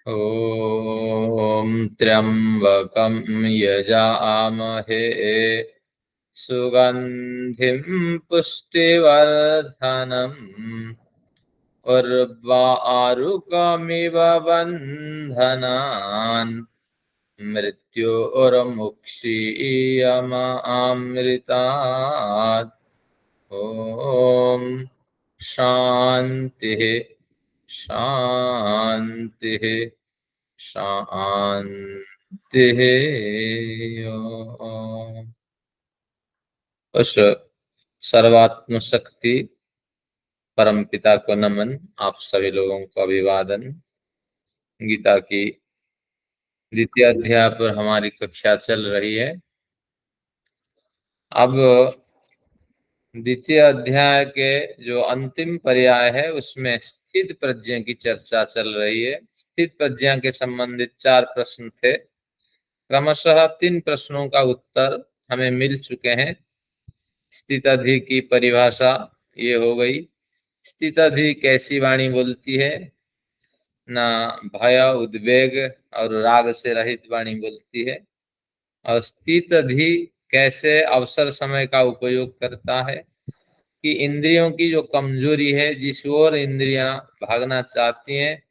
ॐ त्र्यम्बकं यजामहे सुगन्धिं पुष्टिवर्धनम् उर्वारुकमिव बन्धनान् मृत्योर्मुक्षीयमामृतात्। ॐ शान्तिः शान्तिः शान्तिः। उस सर्वात्म शक्ति परम पिता को नमन। आप सभी लोगों को अभिवादन। गीता की द्वितीय अध्याय पर हमारी कक्षा चल रही है। अब द्वितीय अध्याय के जो अंतिम पर्याय है उसमें स्थित प्रज्ञ की चर्चा चल रही है। स्थित प्रज्ञा के संबंधित 4 प्रश्न थे। क्रमशः 3 प्रश्नों का उत्तर हमें मिल चुके हैं। स्थिताधि की परिभाषा ये हो गई। स्थिताधि कैसी वाणी बोलती है? ना भय, उद्वेग और राग से रहित वाणी बोलती है। और स्थिताधि कैसे अवसर समय का उपयोग करता है कि इंद्रियों की जो कमजोरी है, जिस ओर इंद्रियां भागना चाहती हैं,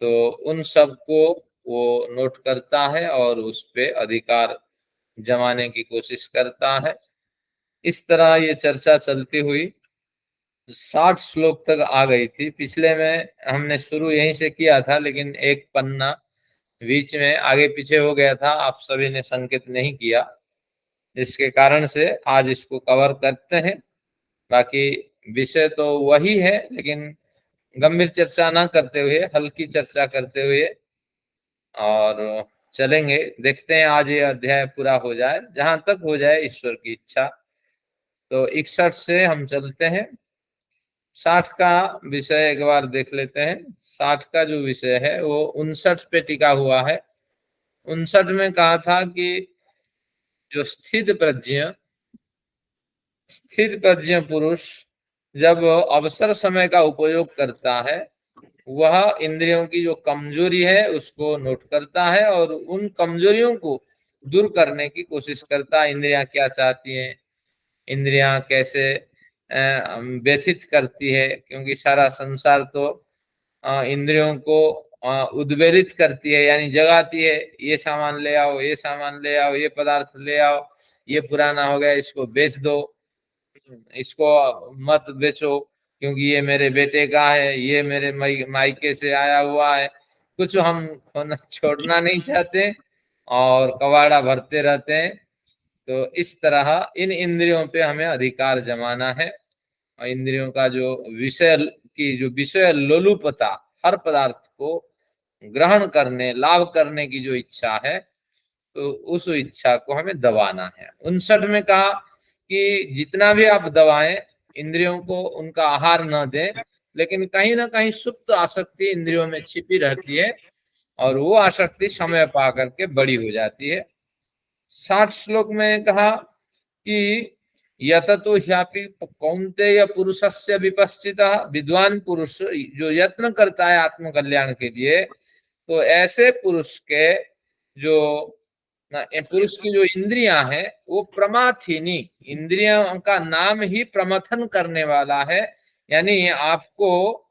तो उन सब को वो नोट करता है और उस पे अधिकार जमाने की कोशिश करता है। इस तरह ये चर्चा चलती हुई 60 श्लोक तक आ गई थी। पिछले में हमने शुरू यहीं से किया था, लेकिन एक पन्ना बीच में आगे पीछे हो गया था, आप सभी ने संकेत नहीं किया, जिसके कारण से आज इसको कवर करते हैं। बाकी विषय तो वही है, लेकिन गंभीर चर्चा ना करते हुए हल्की चर्चा करते हुए और चलेंगे। देखते हैं आज ये अध्याय पूरा हो जाए, जहां तक हो जाए ईश्वर की इच्छा। तो 61 से हम चलते हैं। 60 का विषय एक बार देख लेते हैं। 60 का जो विषय है वो 59 पे टिका हुआ है। 59 में कहा था कि जो स्थित प्रज्ञ पुरुष जब अवसर समय का उपयोग करता है, वह इंद्रियों की जो कमजोरी है उसको नोट करता है और उन कमजोरियों को दूर करने की कोशिश करता है। इंद्रियां क्या चाहती हैं, इंद्रियां कैसे व्यथित करती है, क्योंकि सारा संसार तो इंद्रियों को उद्वेलित करती है, यानी जगाती है। ये सामान ले आओ, ये सामान ले आओ, ये पदार्थ ले आओ, ये पुराना हो गया, इसको बेच दो, इसको मत बेचो क्योंकि ये मेरे बेटे का है, ये मेरे मायके से आया हुआ है। कुछ हम खोना छोड़ना नहीं चाहते और कबाड़ा भरते रहते हैं। तो इस तरह इन इंद्रियों पे हमें अधिकार जमाना है। और इंद्रियों का जो विषय लोलुपता, हर पदार्थ को ग्रहण करने, लाभ करने की जो इच्छा है, तो उस इच्छा को हमें दबाना है। 59 में कहा कि जितना भी आप दबाएं, इंद्रियों को उनका आहार न दें, लेकिन कहीं ना कहीं सुप्त आसक्ति इंद्रियों में छिपी रहती है और वो आसक्ति समय पा करके बड़ी हो जाती है। 60 श्लोक में कहा कि यततो ह्यापि कौन्तेय पुरुषस्य विपश्चितः, विद्वान पुरुष जो यत्न करता है आत्म कल्याण के लिए, तो ऐसे पुरुष के जो पुरुष की जो इंद्रियां हैं वो प्रमाथिनी, इंद्रियों का नाम ही प्रमथन करने वाला है, यानी आपको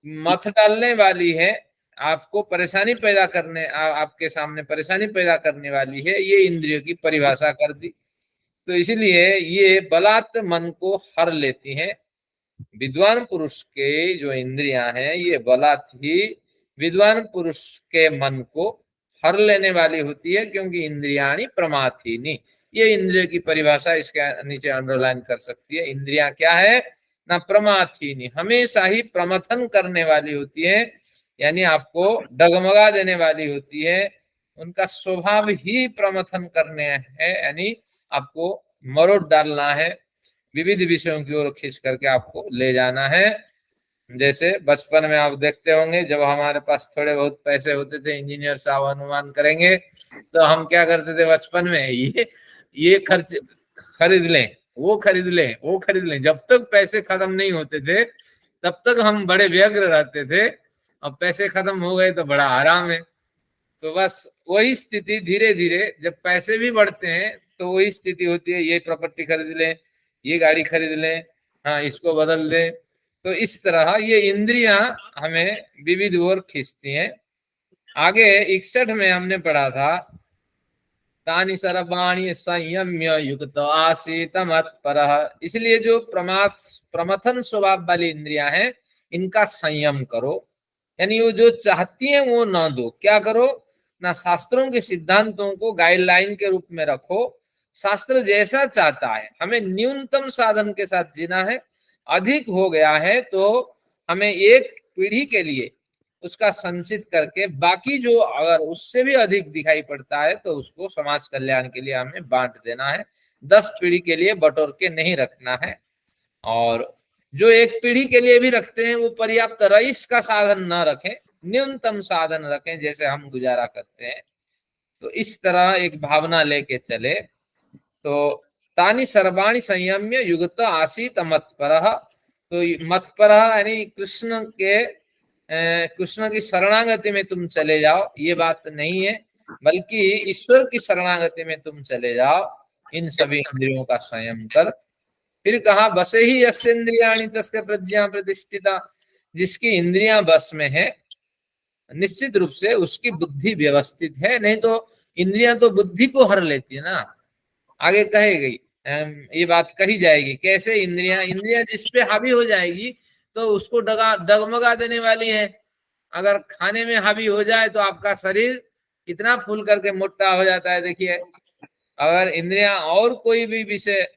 मथ डालने वाली है, आपको परेशानी पैदा करने आपके सामने परेशानी पैदा करने वाली है। ये इंद्रियों की परिभाषा कर दी। तो इसलिए ये बलात् मन को हर लेती हैं। विद्वान पुरुष के जो इंद्रियां हैं ये बलात् ही विद्वान पुरुष के मन को हर लेने वाली होती है, क्योंकि इंद्रियाणी प्रमाथिनी। ये इंद्रिय की परिभाषा इसके नीचे अंडरलाइन कर सकती है। इंद्रियां क्या है ना, प्रमाथिनी, हमेशा ही प्रमथन करने वाली होती है, यानी आपको डगमगा देने वाली होती है। उनका स्वभाव ही प्रमथन करने है, यानी आपको मरोड़ डालना है, विविध विषयों की ओर खींच करके आपको ले जाना है। जैसे बचपन में आप देखते होंगे, जब हमारे पास थोड़े बहुत पैसे होते थे, इंजीनियर साहब अनुमान करेंगे, तो हम क्या करते थे बचपन में, ये खर्च खरीद लें, वो खरीद लें, वो खरीद लें। जब तक पैसे खत्म नहीं होते थे तब तक हम बड़े व्यग्र रहते थे अब पैसे खत्म हो गए तो बड़ा आराम है। तो बस वही स्थिति धीरे धीरे जब पैसे भी बढ़ते हैं तो वही स्थिति होती है, ये प्रॉपर्टी खरीद लें, ये गाड़ी खरीद लें, हाँ इसको बदल दें। तो इस तरह ये इंद्रियां हमें विविध ओर खींचती हैं। आगे 61 में हमने पढ़ा था, तानि सर्वाणि संयम्य युक्त आसीत मत्परः। इसलिए जो प्रमथन स्वभाव वाली इंद्रियां हैं इनका संयम करो, यानी वो जो चाहती हैं वो ना दो। क्या करो ना, शास्त्रों के सिद्धांतों को गाइडलाइन के रूप में रखो। शास्त्र जैसा चाहता है, हमें न्यूनतम साधन के साथ जीना है। अधिक हो गया है तो हमें एक पीढ़ी के लिए उसका संचित करके बाकी जो अगर उससे भी अधिक दिखाई पड़ता है तो उसको समाज कल्याण के लिए हमें बांट देना है। 10 पीढ़ी के लिए बटोर के नहीं रखना है। और जो एक पीढ़ी के लिए भी रखते हैं वो पर्याप्त रईस का साधन न रखें, न्यूनतम साधन रखें जैसे हम गुजारा करते हैं। तो इस तरह एक भावना लेके चले। तो तानि सर्वाणि संयम्य युक्त आसीत मत्परः। तो मत्परः यानी कृष्ण की शरणागति में तुम चले जाओ, ये बात नहीं है, बल्कि ईश्वर की शरणागति में तुम चले जाओ। इन सभी इंद्रियों का संयम कर। फिर कहा बसे ही यस्य इंद्रियाणि तस्य प्रज्ञा प्रतिष्ठिता। जिसकी इंद्रियां बस में है निश्चित रूप से उसकी बुद्धि व्यवस्थित है। नहीं तो इंद्रियां तो बुद्धि को हर लेती है ना। आगे कहेगी, ये बात कही जाएगी कैसे इंद्रियां इंद्रियां जिस पे हावी हो जाएगी तो उसको डगमगा देने वाली है। अगर खाने में हावी हो जाए तो आपका शरीर इतना फूल करके मोटा हो जाता है। देखिए अगर इंद्रियां और कोई भी विषय,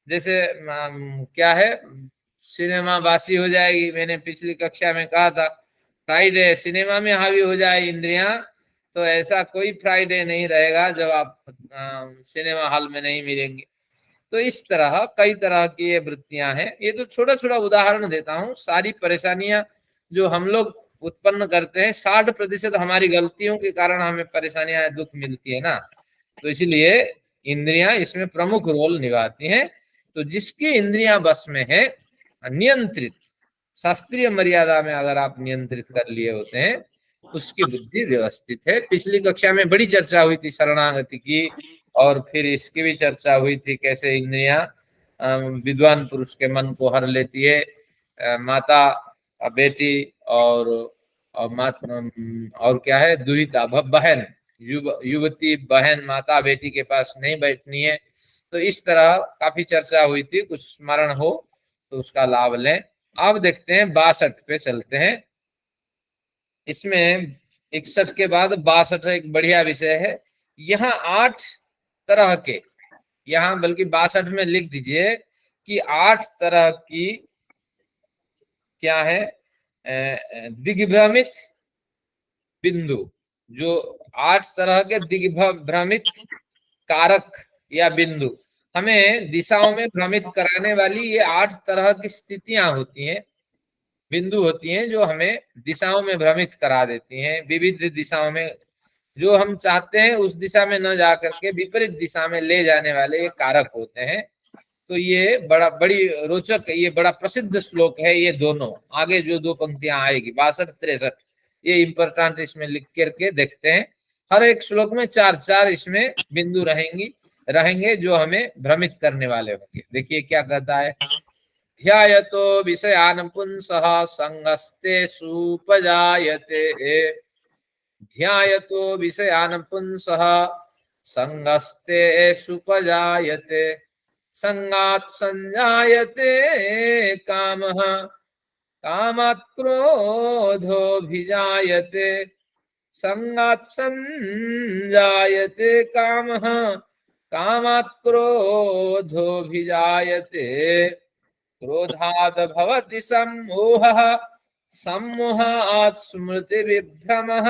जैसे क्या है, सिनेमा बासी हो जाएगी। मैंने पिछली कक्षा में कहा था फ्राइडे सिनेमा में हावी हो जाए इंद्रियां तो ऐसा कोई फ्राइडे नहीं रहेगा जब आप सिनेमा हॉल में नहीं मिलेंगे। तो इस तरह कई तरह की ये वृत्तियां हैं। ये तो छोटा छोटा उदाहरण देता हूँ। सारी परेशानियां जो हम लोग उत्पन्न करते हैं 60% हमारी गलतियों के कारण हमें परेशानियां दुख मिलती है ना। तो इसलिए इंद्रियां इसमें प्रमुख रोल निभाती हैं। तो जिसकी इंद्रियां बस में है नियंत्रित, शास्त्रीय मर्यादा में अगर आप नियंत्रित कर लिए होते हैं उसकी बुद्धि व्यवस्थित है। पिछली कक्षा में बड़ी चर्चा हुई थी शरणागति की, और फिर इसकी भी चर्चा हुई थी कैसे इंद्रियां विद्वान पुरुष के मन को हर लेती है। माता बेटी और क्या है, दुहिता बहन, युवती बहन माता बेटी के पास नहीं बैठनी है। तो इस तरह काफी चर्चा हुई थी, कुछ स्मरण हो तो उसका लाभ लें। अब देखते हैं 62 पे चलते हैं। इसमें 61 के बाद 62 एक बढ़िया विषय है। यहाँ 8 तरह के, यहाँ बल्कि 62 में लिख दीजिए कि 8 तरह की क्या है, दिग्भ्रमित बिंदु। जो 8 तरह के दिग्भ्रमित कारक या बिंदु हमें दिशाओं में भ्रमित कराने वाली ये 8 तरह की स्थितियां होती हैं, बिंदु होती हैं जो हमें दिशाओं में भ्रमित करा देती हैं। विविध दिशाओं में जो हम चाहते हैं उस दिशा में न जाकर के विपरीत दिशा में ले जाने वाले ये कारक होते हैं। तो ये बड़ी रोचक, ये बड़ा प्रसिद्ध श्लोक है। ये दोनों आगे जो 2 पंक्तियां आएगी 62-63, ये इंपॉर्टेंट, इसमें लिख करके देखते हैं। हर एक श्लोक में 4-4 इसमें बिंदु रहेंगे जो हमें भ्रमित करने वाले होंगे। देखिए क्या कहता है, ध्यायतो विषयान् पुंसः संगस्ते सुपजायते। ध्यायतो विषयान् पुंसः संगस्ते सुपजायते। संगात् संजायते कामः कामात् क्रोधोऽभिजायते। संगात् संजायते कामः कामात् क्रोधोऽभिजायते। क्रोधात् भवति सम्मोहः सम्मोहात् स्मृतिविभ्रमः।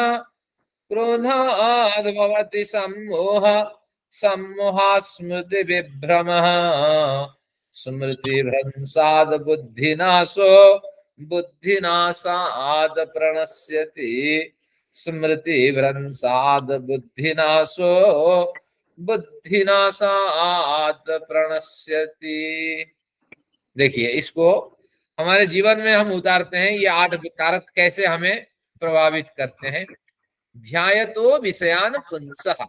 क्रोधात् भवति सम्मोहः सम्मोहात् स्मृतिविभ्रमः। स्मृतिभ्रंशात् बुद्धिनाशो बुद्धिनाशात् प्रणश्यति। स्मृतिभ्रंशात् बुद्धिनाशो बुद्धिनाशात् प्रणश्यति। देखिए इसको हमारे जीवन में हम उतारते हैं, ये 8 कारक कैसे हमें प्रभावित करते हैं। ध्यायतो विषयान पुंसः,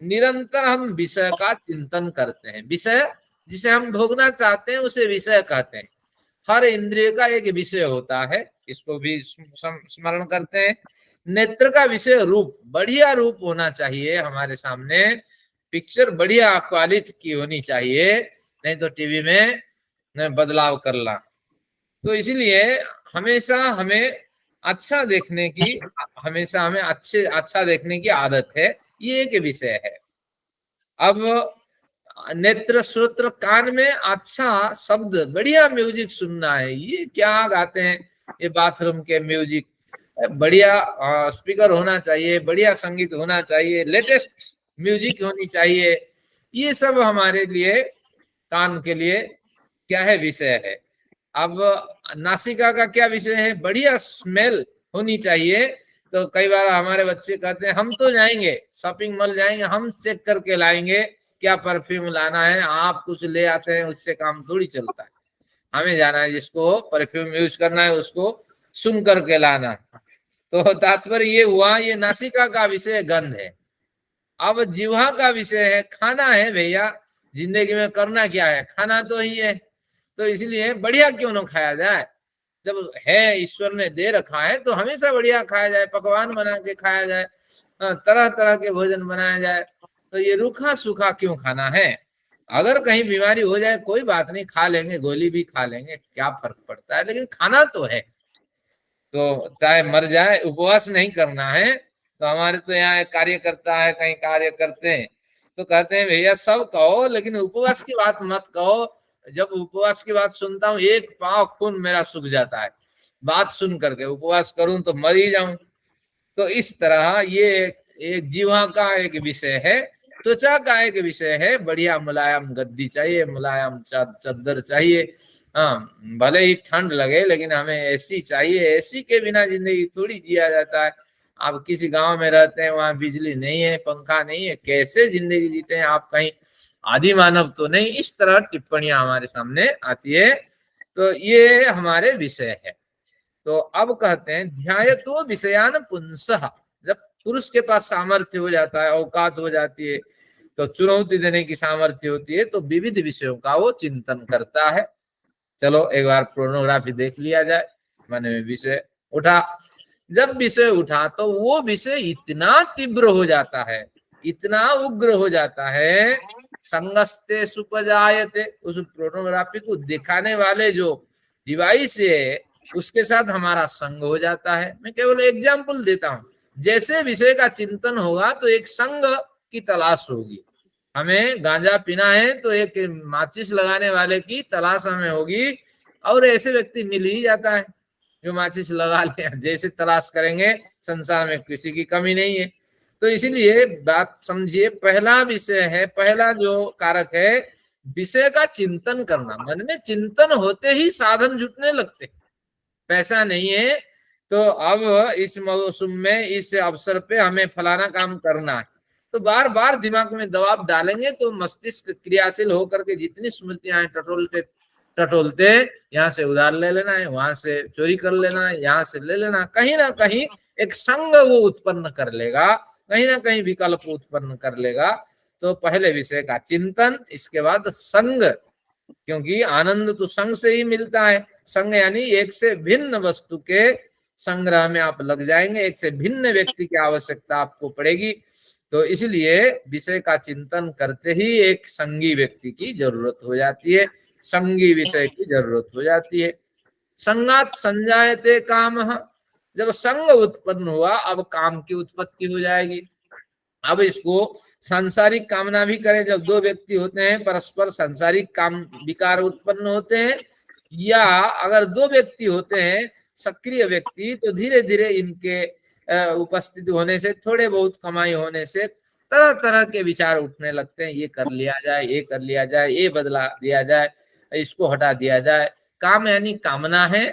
निरंतर हम विषय का चिंतन करते हैं। विषय जिसे हम भोगना चाहते हैं उसे विषय कहते हैं। हर इंद्रिय का एक विषय होता है, इसको भी स्मरण करते हैं। नेत्र का विषय रूप, बढ़िया रूप होना चाहिए हमारे सामने, पिक्चर बढ़िया क्वालिटी की होनी चाहिए, नहीं तो टीवी में बदलाव करना। तो इसीलिए हमेशा हमें अच्छा देखने की, हमेशा हमें अच्छा देखने की आदत है, ये एक विषय है। अब नेत्र, श्रोत्र, कान में अच्छा शब्द, बढ़िया म्यूजिक सुनना है। ये क्या गाते हैं, ये बाथरूम के म्यूजिक, बढ़िया स्पीकर होना चाहिए, बढ़िया संगीत होना चाहिए, लेटेस्ट म्यूजिक होनी चाहिए। ये सब हमारे लिए, कान के लिए क्या है, विषय है। अब नासिका का क्या विषय है, बढ़िया स्मेल होनी चाहिए। तो कई बार हमारे बच्चे कहते हैं हम तो जाएंगे शॉपिंग मॉल, जाएंगे हम चेक करके लाएंगे क्या परफ्यूम लाना है, आप कुछ ले आते हैं उससे काम थोड़ी चलता है। हमें जाना है, जिसको परफ्यूम यूज करना है उसको सुन करके लाना। तो तात्पर्य ये हुआ, ये नासिका का विषय गंध है। अब जिह्वा का विषय है खाना है। भैया जिंदगी में करना क्या है, खाना तो ही है। तो इसलिए बढ़िया क्यों ना खाया जाए, जब है ईश्वर ने दे रखा है तो हमेशा बढ़िया खाया जाए, पकवान बना के खाया जाए, तरह तरह के भोजन बनाया जाए। तो ये रूखा सूखा क्यों खाना है। अगर कहीं बीमारी हो जाए कोई बात नहीं, खा लेंगे, गोली भी खा लेंगे, क्या फर्क पड़ता है, लेकिन खाना तो है। तो चाहे मर जाए, उपवास नहीं करना है। तो हमारे तो यहाँ एक कार्यकर्ता है, कहीं कार्य करते हैं, तो कहते हैं भैया सब कहो लेकिन उपवास की बात मत कहो। जब उपवास की बात सुनता हूँ एक पांव खून मेरा सूख जाता है, बात सुन करके। उपवास करूं तो मर ही जाऊं। तो इस तरह ये एक जीवा का एक विषय है, त्वचा का एक विषय है। बढ़िया मुलायम गद्दी चाहिए, मुलायम चादर चाहिए। हाँ, भले ही ठंड लगे लेकिन हमें एसी चाहिए, एसी के बिना जिंदगी थोड़ी जिया जाता है। आप किसी गांव में रहते हैं, वहां बिजली नहीं है, पंखा नहीं है, कैसे जिंदगी जीते हैं आप, कहीं आदि मानव तो नहीं। इस तरह टिप्पणियां हमारे सामने आती है। तो ये हमारे विषय है। तो अब कहते हैं ध्यायतो विषयान पुंसः, जब पुरुष के पास सामर्थ्य हो जाता है, औकात हो जाती है, तो चुनौती देने की सामर्थ्य होती है, तो विविध विषयों का वो चिंतन करता है। चलो एक बार पोर्नोग्राफी देख लिया जाए, मन में विषय उठा। जब विषय उठा तो वो विषय इतना तीव्र हो जाता है, इतना उग्र हो जाता है, संगस्ते सुपजायते, उस पोर्नोग्राफी को दिखाने वाले जो डिवाइस है उसके साथ हमारा संग हो जाता है। मैं केवल एग्जाम्पल देता हूं, जैसे विषय का चिंतन होगा तो एक संग की तलाश होगी। हमें गांजा पीना है तो एक माचिस लगाने वाले की तलाश हमें होगी, और ऐसे व्यक्ति मिल ही जाता है जो माचिस लगा ले। जैसे तलाश करेंगे, संसार में किसी की कमी नहीं है। तो इसीलिए बात समझिए, पहला विषय है, पहला जो कारक है, विषय का चिंतन करना। मन में चिंतन होते ही साधन जुटने लगते हैं। पैसा नहीं है तो अब इस मौसम में, इस अवसर पे हमें फलाना काम करना है, तो बार बार दिमाग में दबाव डालेंगे तो मस्तिष्क क्रियाशील होकर के जितनी स्मृतियां टटोलते टटोलते, यहाँ से उधार ले लेना है, वहां से चोरी कर लेना है, यहाँ से ले लेना, कहीं ना कहीं एक संग वो उत्पन्न कर लेगा, कहीं ना कहीं विकल्प उत्पन्न कर लेगा। तो पहले विषय का चिंतन, इसके बाद संग, क्योंकि आनंद तो संग से ही मिलता है। संग यानी एक से भिन्न वस्तु के संग्रह में आप लग जाएंगे, एक से भिन्न व्यक्ति की आवश्यकता आपको पड़ेगी। तो इसलिए विषय का चिंतन करते ही एक संगी व्यक्ति की जरूरत हो जाती है, संगी विषय की जरूरत हो जाती है। संगात संजायते काम, जब संग उत्पन्न हुआ अब काम की उत्पत्ति हो जाएगी। अब इसको सांसारिक कामना भी करें, जब दो व्यक्ति होते हैं परस्पर सांसारिक काम विकार उत्पन्न होते हैं, या अगर दो व्यक्ति होते हैं सक्रिय व्यक्ति, तो धीरे धीरे इनके उपस्थिति होने से, थोड़े बहुत कमाई होने से तरह तरह के विचार उठने लगते हैं। ये कर लिया जाए, ये कर लिया जाए, ये बदला दिया जाए, इसको हटा दिया जाए। काम यानी कामना है,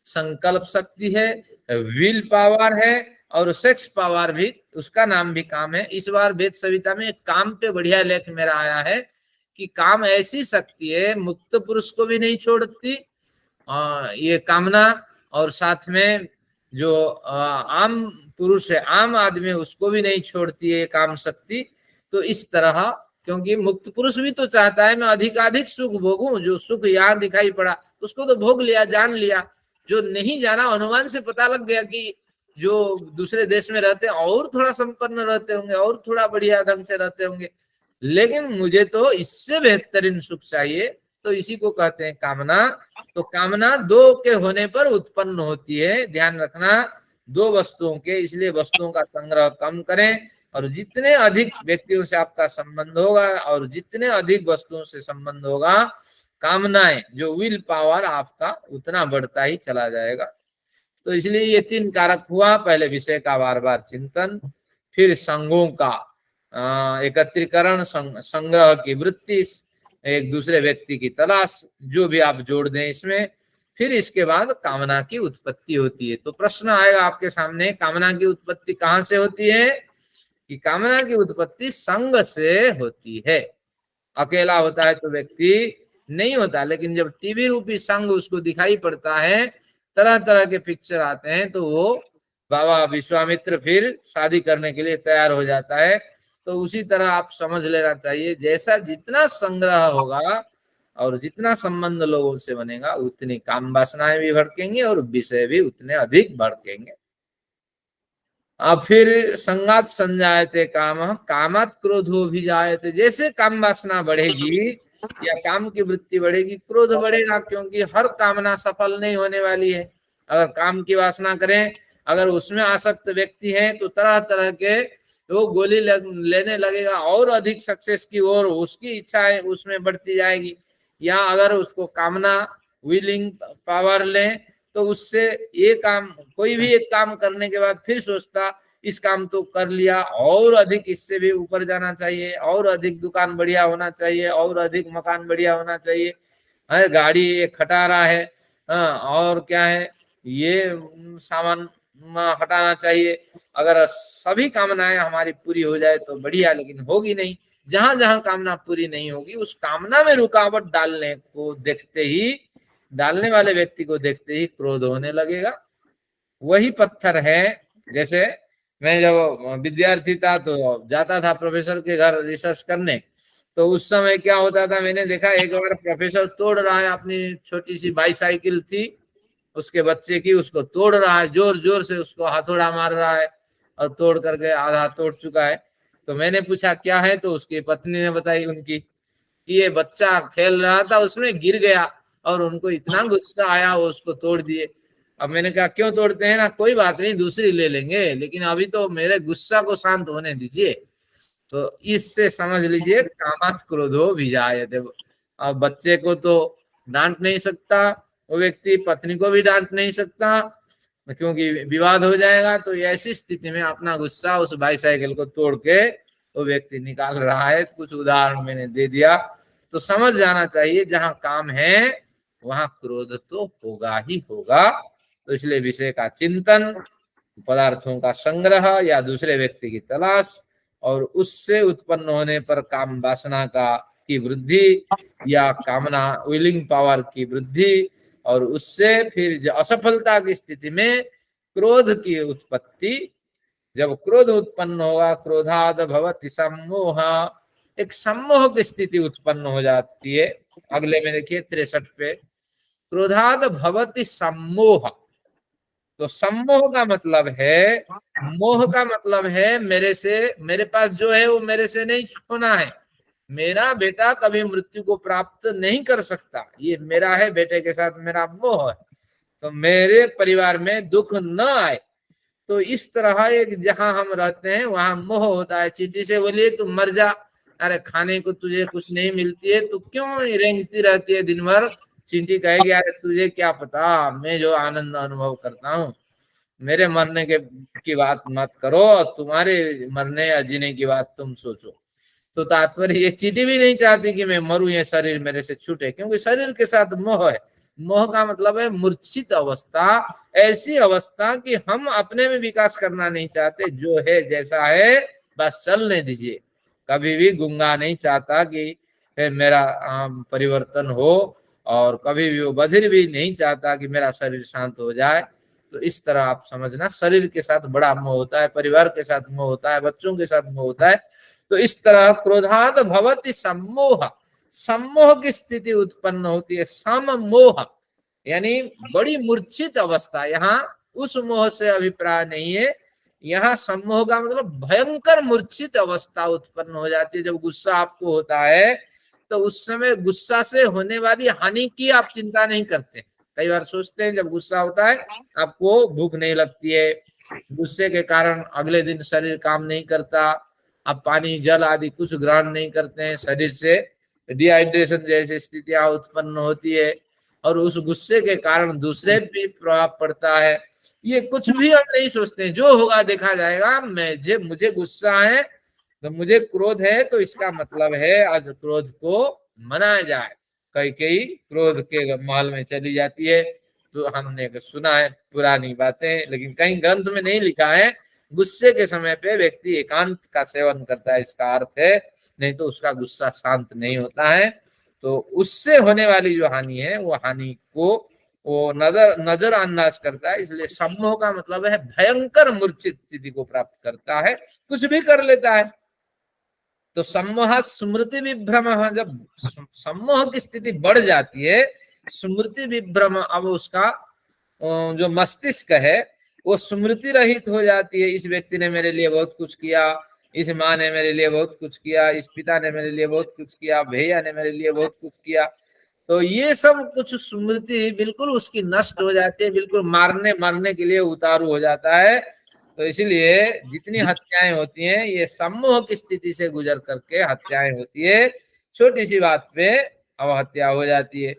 संकल्प शक्ति है, विल पावर है, और सेक्स पावर भी, उसका नाम भी काम है। इस बार वेद सविता में काम पे बढ़िया लेख मेरा आया है कि काम ऐसी शक्ति है, मुक्त पुरुष को भी नहीं छोड़ती ये कामना, और साथ में जो आम पुरुष है, आम आदमी, उसको भी नहीं छोड़ती है काम शक्ति। तो इस तरह, क्योंकि मुक्त पुरुष भी तो चाहता है मैं अधिकाधिक सुख भोगूं, जो सुख यहाँ दिखाई पड़ा उसको तो भोग लिया, जान लिया। जो नहीं जाना, अनुमान से पता लग गया कि जो दूसरे देश में रहते हैं और थोड़ा संपन्न रहते होंगे, और थोड़ा बढ़िया ढंग से रहते होंगे, लेकिन मुझे तो इससे बेहतरीन सुख चाहिए, तो इसी को कहते हैं कामना। तो कामना दो के होने पर उत्पन्न होती है, ध्यान रखना, दो वस्तुओं के, इसलिए वस्तुओं का संग्रह कम करें, और जितने अधिक व्यक्तियों से आपका संबंध होगा और जितने अधिक वस्तुओं से संबंध होगा, कामनाएं, जो विल पावर आपका उतना बढ़ता ही चला जाएगा। तो इसलिए ये तीन कारक हुआ, पहले विषय का बार बार चिंतन, फिर संगों का एकत्रीकरण, संग्रह की वृत्ति, एक दूसरे व्यक्ति की तलाश, जो भी आप जोड़ दें इसमें, फिर इसके बाद कामना की उत्पत्ति होती है। तो प्रश्न आएगा आपके सामने, कामना की उत्पत्ति कहां से होती है? कि कामना की उत्पत्ति संग से होती है। अकेला होता है तो व्यक्ति नहीं होता, लेकिन जब टीवी रूपी संग उसको दिखाई पड़ता है, तरह तरह के पिक्चर आते हैं, तो वो बाबा विश्वामित्र फिर शादी करने के लिए तैयार हो जाता है। तो उसी तरह आप समझ लेना चाहिए, जैसा जितना संग्रह होगा और जितना संबंध लोगों से बनेगा, उतनी काम वासनाएं भी भड़केंगे और विषय भी उतने अधिक भड़केंगे। अब फिर संगात संजायते काम, कामात क्रोधो भी जायते। जैसे काम वासना बढ़ेगी या काम की वृत्ति बढ़ेगी, क्रोध बढ़ेगा, क्योंकि हर कामना सफल नहीं होने वाली है। अगर काम की वासना करें, अगर उसमें आसक्त व्यक्ति है, तो तरह तरह के वो गोली लेने लगेगा और अधिक सक्सेस की ओर उसकी इच्छाएं उसमें बढ़ती जाएगी। या अगर उसको कामना, विलिंग पावर लें, तो उससे ये काम, कोई भी एक काम करने के बाद फिर सोचता इस काम तो कर लिया, और अधिक इससे भी ऊपर जाना चाहिए, और अधिक दुकान बढ़िया होना चाहिए, और अधिक मकान बढ़िया होना चाहिए, है गाड़ी ये खटा रहा है, और क्या है, ये सामान हटाना चाहिए। अगर सभी कामनाएं हमारी पूरी हो जाए तो बढ़िया, लेकिन होगी नहीं। जहां जहां कामना पूरी नहीं होगी, उस कामना में रुकावट डालने को देखते ही, डालने वाले व्यक्ति को देखते ही क्रोध होने लगेगा। वही पत्थर है, जैसे मैं जब विद्यार्थी था तो जाता था प्रोफेसर के घर रिसर्च करने, तो उस समय क्या होता था, मैंने देखा एक बार प्रोफेसर तोड़ रहा है, अपनी छोटी सी बाईसाइकिल थी उसके बच्चे की, उसको तोड़ रहा है, जोर जोर से उसको हथौड़ा मार रहा है, और तोड़ करके आधा तोड़ चुका है। तो मैंने पूछा क्या है, तो उसकी पत्नी ने बताई उनकी कि ये बच्चा खेल रहा था, उसमें गिर गया और उनको इतना गुस्सा आया, वो उसको तोड़ दिए। अब मैंने कहा क्यों तोड़ते हैं? ना कोई बात नहीं, दूसरी ले लेंगे, लेकिन अभी तो मेरे गुस्सा को शांत होने दीजिए। तो इससे समझ लीजिए कामात क्रोधो विजायते। अब बच्चे को तो डांट नहीं सकता वो व्यक्ति, पत्नी को भी डांट नहीं सकता, क्योंकि विवाद हो जाएगा। तो ऐसी स्थिति में अपना गुस्सा उस बाईसाइकिल को तोड़ के वो व्यक्ति निकाल रहा है। कुछ उदाहरण मैंने दे दिया, तो समझ जाना चाहिए जहां काम है वहां क्रोध तो होगा ही होगा। तो इसलिए विषय का चिंतन, पदार्थों का संग्रह या दूसरे व्यक्ति की तलाश, और उससे उत्पन्न होने पर काम वासना का की वृद्धि या कामना विलिंग पावर की वृद्धि, और उससे फिर असफलता की स्थिति में क्रोध की उत्पत्ति। जब क्रोध उत्पन्न होगा, क्रोधाद भवति सम्मोह, एक सम्मोह की स्थिति उत्पन्न हो जाती है। अगले में देखिए 63 पे, क्रोधाद भवति सम्मोह। तो सम्मोह का मतलब है, मोह का मतलब है मेरे से, मेरे पास जो है वो मेरे से नहीं खोना है, मेरा बेटा कभी मृत्यु को प्राप्त नहीं कर सकता, ये मेरा है, बेटे के साथ मेरा मोह है, तो मेरे परिवार में दुख न आए। तो इस तरह एक जहां हम रहते हैं वहां मोह होता है। चींटी से बोलिए तू मर जा, अरे खाने को तुझे कुछ नहीं मिलती है, तू क्यों रेंगती रहती है दिन भर? चींटी कहेगी अरे तुझे क्या पता, मैं जो आनंद अनुभव करता हूँ, मेरे मरने के की बात मत करो, तुम्हारे मरने या जीने की बात तुम सोचो। तो तात्पर्य ये चींटी भी नहीं चाहती कि मैं मरूं, ये शरीर मेरे से छूटे, क्योंकि शरीर के साथ मोह है। मोह का मतलब है मूर्छित अवस्था, ऐसी अवस्था कि हम अपने में विकास करना नहीं चाहते, जो है जैसा है बस चलने दीजिए। कभी भी गूंगा नहीं चाहता कि मेरा परिवर्तन हो, और कभी भी वो बधिर भी नहीं चाहता कि मेरा शरीर शांत हो जाए। तो इस तरह आप समझना, शरीर के साथ बड़ा मोह होता है, परिवार के साथ मोह होता है, बच्चों के साथ मोह होता है। तो इस तरह क्रोधात भवति सम्मोह, सम्मोह की स्थिति उत्पन्न होती है। सममोह यानी बड़ी मूर्छित अवस्था, यहाँ उस मोह से अभिप्राय नहीं है। यहाँ सम्मोह का मतलब भयंकर मूर्छित अवस्था उत्पन्न हो जाती है। जब गुस्सा आपको होता है तो उस समय गुस्सा से होने वाली हानि की आप चिंता नहीं करते। कई बार सोचते हैं जब गुस्सा होता है आपको भूख नहीं लगती है, गुस्से के कारण अगले दिन शरीर काम नहीं करता, आप पानी जल आदि कुछ ग्रहण नहीं करते हैं, शरीर से डिहाइड्रेशन जैसी स्थितियां उत्पन्न होती है और उस गुस्से के कारण दूसरे भी प्रभाव पड़ता है। ये कुछ भी हम नहीं सोचते हैं, जो होगा देखा जाएगा। मुझे गुस्सा है तो मुझे क्रोध है, तो इसका मतलब है आज क्रोध को मनाया जाए। कई कई क्रोध के महल में चली जाती है, तो हमने सुना है पुरानी बातें, लेकिन कहीं ग्रंथ में नहीं लिखा है। गुस्से के समय पे व्यक्ति एकांत का सेवन करता है, इसका अर्थ है, नहीं तो उसका गुस्सा शांत नहीं होता है। तो उससे होने वाली जो हानि है वो हानि को वो नजरअंदाज करता है। इसलिए सम्मोह का मतलब है भयंकर मूर्छित स्थिति को प्राप्त करता है, कुछ भी कर लेता है। तो सम्मोह स्मृति विभ्रम, जब सम्मोह की स्थिति बढ़ जाती है, स्मृति विभ्रम, अब उसका जो मस्तिष्क है वो स्मृति रहित हो जाती है। इस व्यक्ति ने मेरे लिए बहुत कुछ किया, इस माँ ने मेरे लिए बहुत कुछ किया, इस पिता ने मेरे लिए बहुत कुछ किया, भैया ने मेरे लिए बहुत कुछ किया। तो ये सब कुछ स्मृति बिल्कुल उसकी नष्ट हो जाती है, बिल्कुल मारने मरने के लिए उतारू हो जाता है। तो इसलिए जितनी हत्याएं होती हैं ये सम्मोह की स्थिति से गुजर करके हत्याएं होती है। छोटी सी बात पे अब हत्या हो जाती है।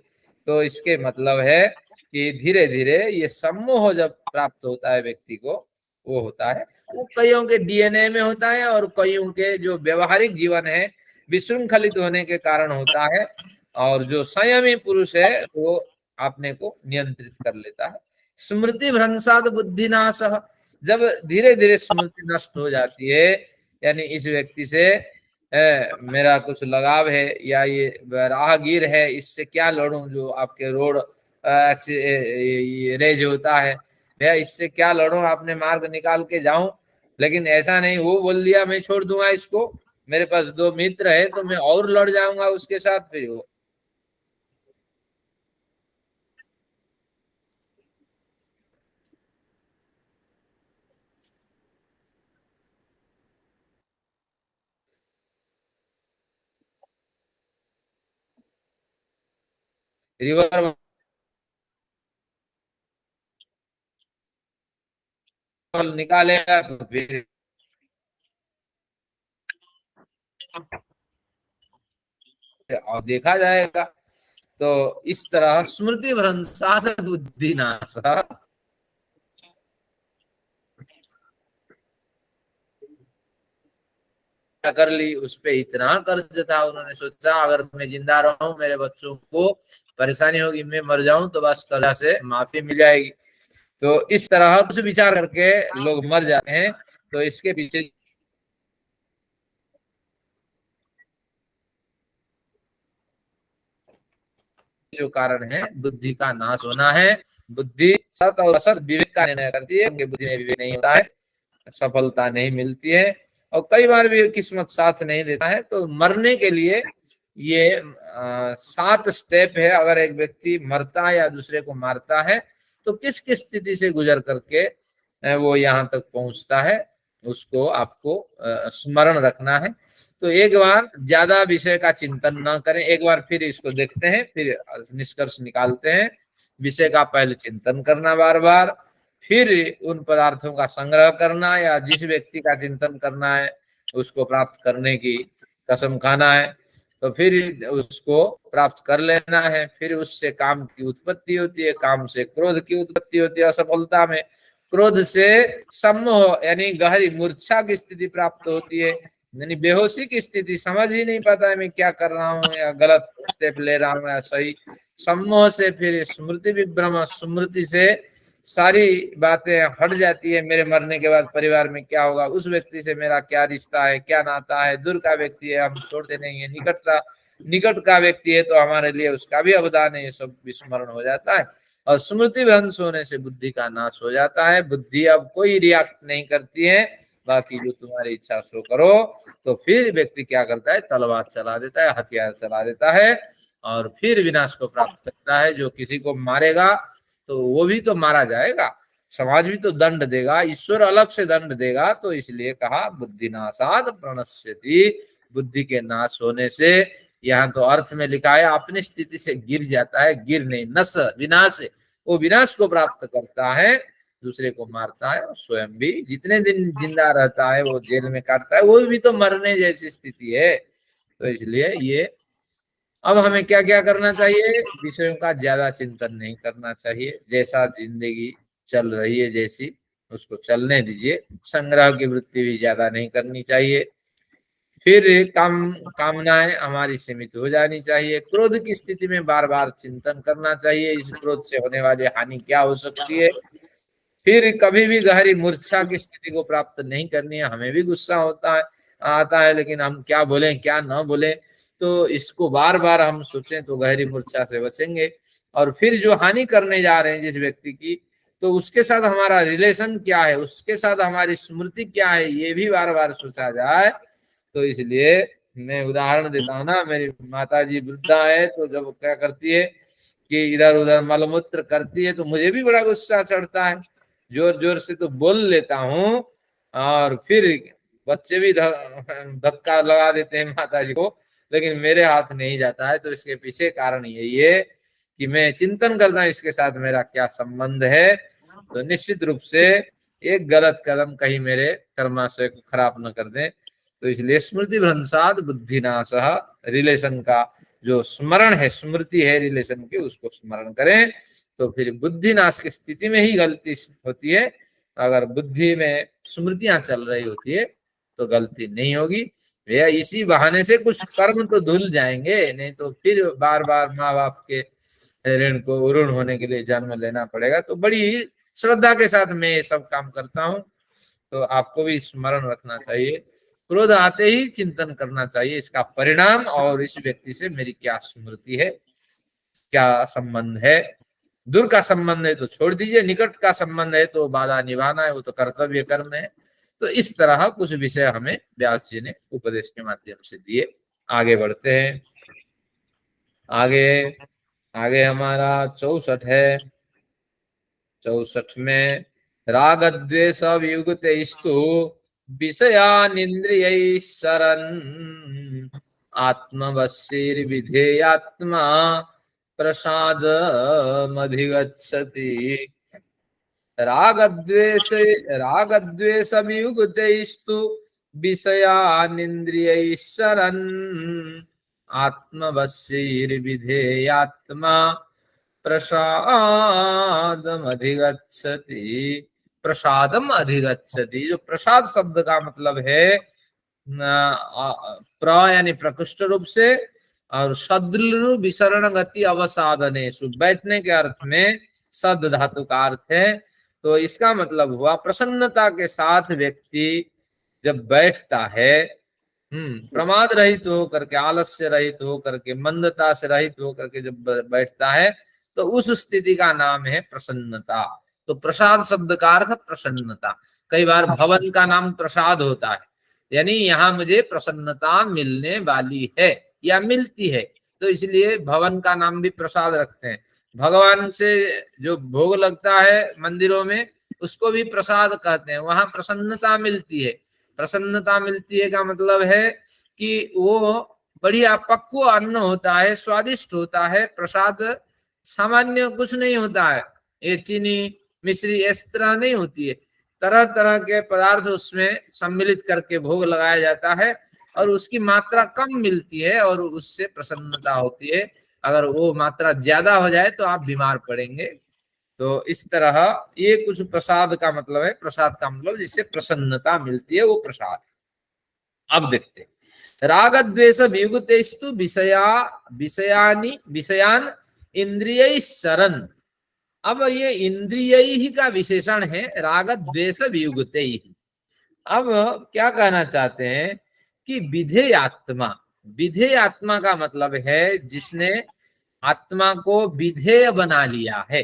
तो इसके मतलब है कि धीरे धीरे ये सम्मोह जब प्राप्त होता है व्यक्ति को, वो होता है, वो कईयों के डीएनए में होता है और कईयों के जो व्यवहारिक जीवन है विशृंखलित होने के कारण होता है। और जो संयमी पुरुष है वो अपने को नियंत्रित कर लेता है। स्मृति भ्रंशाद बुद्धिनाश, जब धीरे धीरे स्मृति नष्ट हो जाती है, यानी इस व्यक्ति से मेरा कुछ लगाव है या ये राहगीर है, इससे क्या लड़ूं, जो आपके रोड रेज होता है, भैया इससे क्या लड़ूं, आपने मार्ग निकाल के जाऊं। लेकिन ऐसा नहीं, वो बोल दिया मैं छोड़ दूंगा इसको, मेरे पास दो मित्र है तो मैं और लड़ जाऊंगा उसके साथ, फिर वो रिवर निकालेगा तो फिर और देखा जाएगा। तो इस तरह स्मृति भ्रंशात बुद्धि नाश, कर ली, उस पे इतना कर्ज था, उन्होंने सोचा अगर मैं जिंदा रहूं मेरे बच्चों को परेशानी होगी, मैं मर जाऊं तो बस कर्जा से माफी मिल जाएगी। तो इस तरह कुछ विचार करके लोग मर जाते हैं। तो इसके पीछे जो कारण है बुद्धि का नाश होना है। बुद्धि सत और असत विवेक का निर्णय करती है, उनकी बुद्धि में विवेक नहीं होता है, सफलता नहीं मिलती है और कई बार भी किस्मत साथ नहीं देता है। तो मरने के लिए ये 7 स्टेप है। अगर एक व्यक्ति मरता है या दूसरे को मारता है तो किस किस स्थिति से गुजर करके वो यहाँ तक पहुंचता है, उसको आपको स्मरण रखना है। तो एक बार ज्यादा विषय का चिंतन ना करें, एक बार फिर इसको देखते हैं, फिर निष्कर्ष निकालते हैं। विषय का पहले चिंतन करना बार बार, फिर उन पदार्थों का संग्रह करना या जिस व्यक्ति का चिंतन करना है उसको प्राप्त करने की कसम खाना है, तो फिर उसको प्राप्त कर लेना है। फिर उससे काम की उत्पत्ति होती है, काम से क्रोध की उत्पत्ति होती है, असफलता में क्रोध से सम्मोह यानी गहरी मूर्छा की स्थिति प्राप्त होती है, यानी बेहोशी की स्थिति, समझ ही नहीं पाता है मैं क्या कर रहा हूँ या गलत स्टेप ले रहा हूँ या सही। सम्मोह से फिर स्मृति विभ्रम, स्मृति से सारी बातें हट जाती है, मेरे मरने के बाद परिवार में क्या होगा, उस व्यक्ति से मेरा क्या रिश्ता है, क्या नाता है, दूर का व्यक्ति है हम छोड़ते नहीं है, निकटता निकट का व्यक्ति है तो हमारे लिए उसका भी अवदान है, ये सब विस्मरण हो जाता है। और स्मृति भ्रंश होने से बुद्धि का नाश हो जाता है। बुद्धि अब कोई रिएक्ट नहीं करती है, बाकी जो तुम्हारी इच्छा सो करो। तो फिर व्यक्ति क्या करता है, तलवार चला देता है, हथियार चला देता है और फिर विनाश को प्राप्त करता है। जो किसी को मारेगा तो वो भी तो मारा जाएगा, समाज भी तो दंड देगा, ईश्वर अलग से दंड देगा। तो इसलिए कहा बुद्धि नाशाद प्रणश्यति, बुद्धि के नाश होने से, यहाँ तो अर्थ में लिखा है अपनी स्थिति से गिर जाता है, गिर नहीं, नस विनाश, वो विनाश को प्राप्त करता है, दूसरे को मारता है और स्वयं भी जितने दिन जिंदा रहता है वो जेल में काटता है, वो भी तो मरने जैसी स्थिति है। तो इसलिए ये अब हमें क्या क्या करना चाहिए, विषयों का ज्यादा चिंतन नहीं करना चाहिए, जैसा जिंदगी चल रही है जैसी उसको चलने दीजिए, संग्रह की वृत्ति भी ज्यादा नहीं करनी चाहिए। फिर कामनाएं हमारी सीमित हो जानी चाहिए। क्रोध की स्थिति में बार बार चिंतन करना चाहिए, इस क्रोध से होने वाली हानि क्या हो सकती है। फिर कभी भी गहरी मूर्छा की स्थिति को प्राप्त नहीं करनी है। हमें भी गुस्सा होता है, आता है, लेकिन हम क्या बोलें क्या न बोले, तो इसको बार बार हम सोचें तो गहरी मूर्छा से बचेंगे। और फिर जो हानि करने जा रहे हैं जिस व्यक्ति की, तो उसके साथ हमारा रिलेशन क्या है, उसके साथ हमारी स्मृति क्या है, ये भी बार बार सोचा जाए। तो इसलिए मैं उदाहरण देता हूँ ना, मेरी माता जी वृद्धा है, तो जब क्या करती है कि इधर उधर मलमूत्र करती है तो मुझे भी बड़ा गुस्सा चढ़ता है, जोर जोर से तो बोल लेता हूँ। और फिर बच्चे भी धक्का लगा देते हैं माता जी को, लेकिन मेरे हाथ नहीं जाता है। तो इसके पीछे कारण यही है कि मैं चिंतन करता हूँ इसके साथ मेरा क्या संबंध है। तो निश्चित रूप से एक गलत कदम कहीं मेरे कर्माशय को खराब न कर दें। तो इसलिए स्मृति भ्रंशाद बुद्धिनाशः, रिलेशन का जो स्मरण है, स्मृति है रिलेशन की, उसको स्मरण करें तो फिर बुद्धि नाश की स्थिति में ही गलती होती है। अगर बुद्धि में स्मृतियां चल रही होती है तो गलती नहीं होगी। भैया इसी बहाने से कुछ कर्म तो धुल जाएंगे, नहीं तो फिर बार बार माँ बाप के ऋण को ऋण होने के लिए जन्म लेना पड़ेगा। तो बड़ी श्रद्धा के साथ मैं ये सब काम करता हूँ, तो आपको भी स्मरण रखना चाहिए। क्रोध आते ही चिंतन करना चाहिए इसका परिणाम, और इस व्यक्ति से मेरी क्या स्मृति है, क्या संबंध है। दूर का संबंध है तो छोड़ दीजिए, निकट का संबंध है तो बाधा निभाना है, वो तो कर्तव्य कर्म है। तो इस तरह कुछ विषय हमें व्यास जी ने उपदेश के माध्यम से दिए। आगे बढ़ते हैं। आगे आगे हमारा 64 है। 64 में राग द्वेष वियुक्तैस्तु विषयानिन्द्रियैः सरन् आत्मवश्यैर्विधेयात्मा प्रसादमधिगच्छति। रागद्वेष वियुक्तैस्तु विषयानिन्द्रियैः सरन् आत्मवश्यैर्विधेयात्मा प्रसादम अधिगच्छति। प्रसादम अधिगच्छति, जो प्रसाद शब्द का मतलब है प्र यानी प्रकृष्ट रूप से, और सदृढ़ विसरण गति अवसाधनेषु, बैठने के अर्थ में सद धातु का अर्थ है। तो इसका मतलब हुआ प्रसन्नता के साथ व्यक्ति जब बैठता है, प्रमाद रहित हो करके, आलस्य रहित हो करके, मंदता से रहित हो करके जब बैठता है, तो उस स्थिति का नाम है प्रसन्नता। तो प्रसाद शब्द का अर्थ प्रसन्नता। कई बार भवन का नाम प्रसाद होता है, यानी यहाँ मुझे प्रसन्नता मिलने वाली है या मिलती है, तो इसलिए भवन का नाम भी प्रसाद रखते हैं। भगवान से जो भोग लगता है मंदिरों में, उसको भी प्रसाद कहते हैं, वहां प्रसन्नता मिलती है। प्रसन्नता मिलती है का मतलब है कि वो बढ़िया पक्व अन्न होता है, स्वादिष्ट होता है। प्रसाद सामान्य कुछ नहीं होता है, ये चीनी मिश्री इस तरह नहीं होती है, तरह तरह के पदार्थ उसमें सम्मिलित करके भोग लगाया जाता है, और उसकी मात्रा कम मिलती है और उससे प्रसन्नता होती है। अगर वो मात्रा ज्यादा हो जाए तो आप बीमार पड़ेंगे। तो इस तरह ये कुछ प्रसाद का मतलब है। प्रसाद का मतलब जिससे प्रसन्नता मिलती है वो प्रसाद। अब देखते, राग द्वेष वियुक्तेस्तु विषयान इंद्रिय शरण। अब ये इंद्रिय ही का विशेषण है, राग द्वेष वियुक्ते ही। अब क्या कहना चाहते हैं कि विधेयात्मा, विधेय आत्मा का मतलब है जिसने आत्मा को विधेय बना लिया है।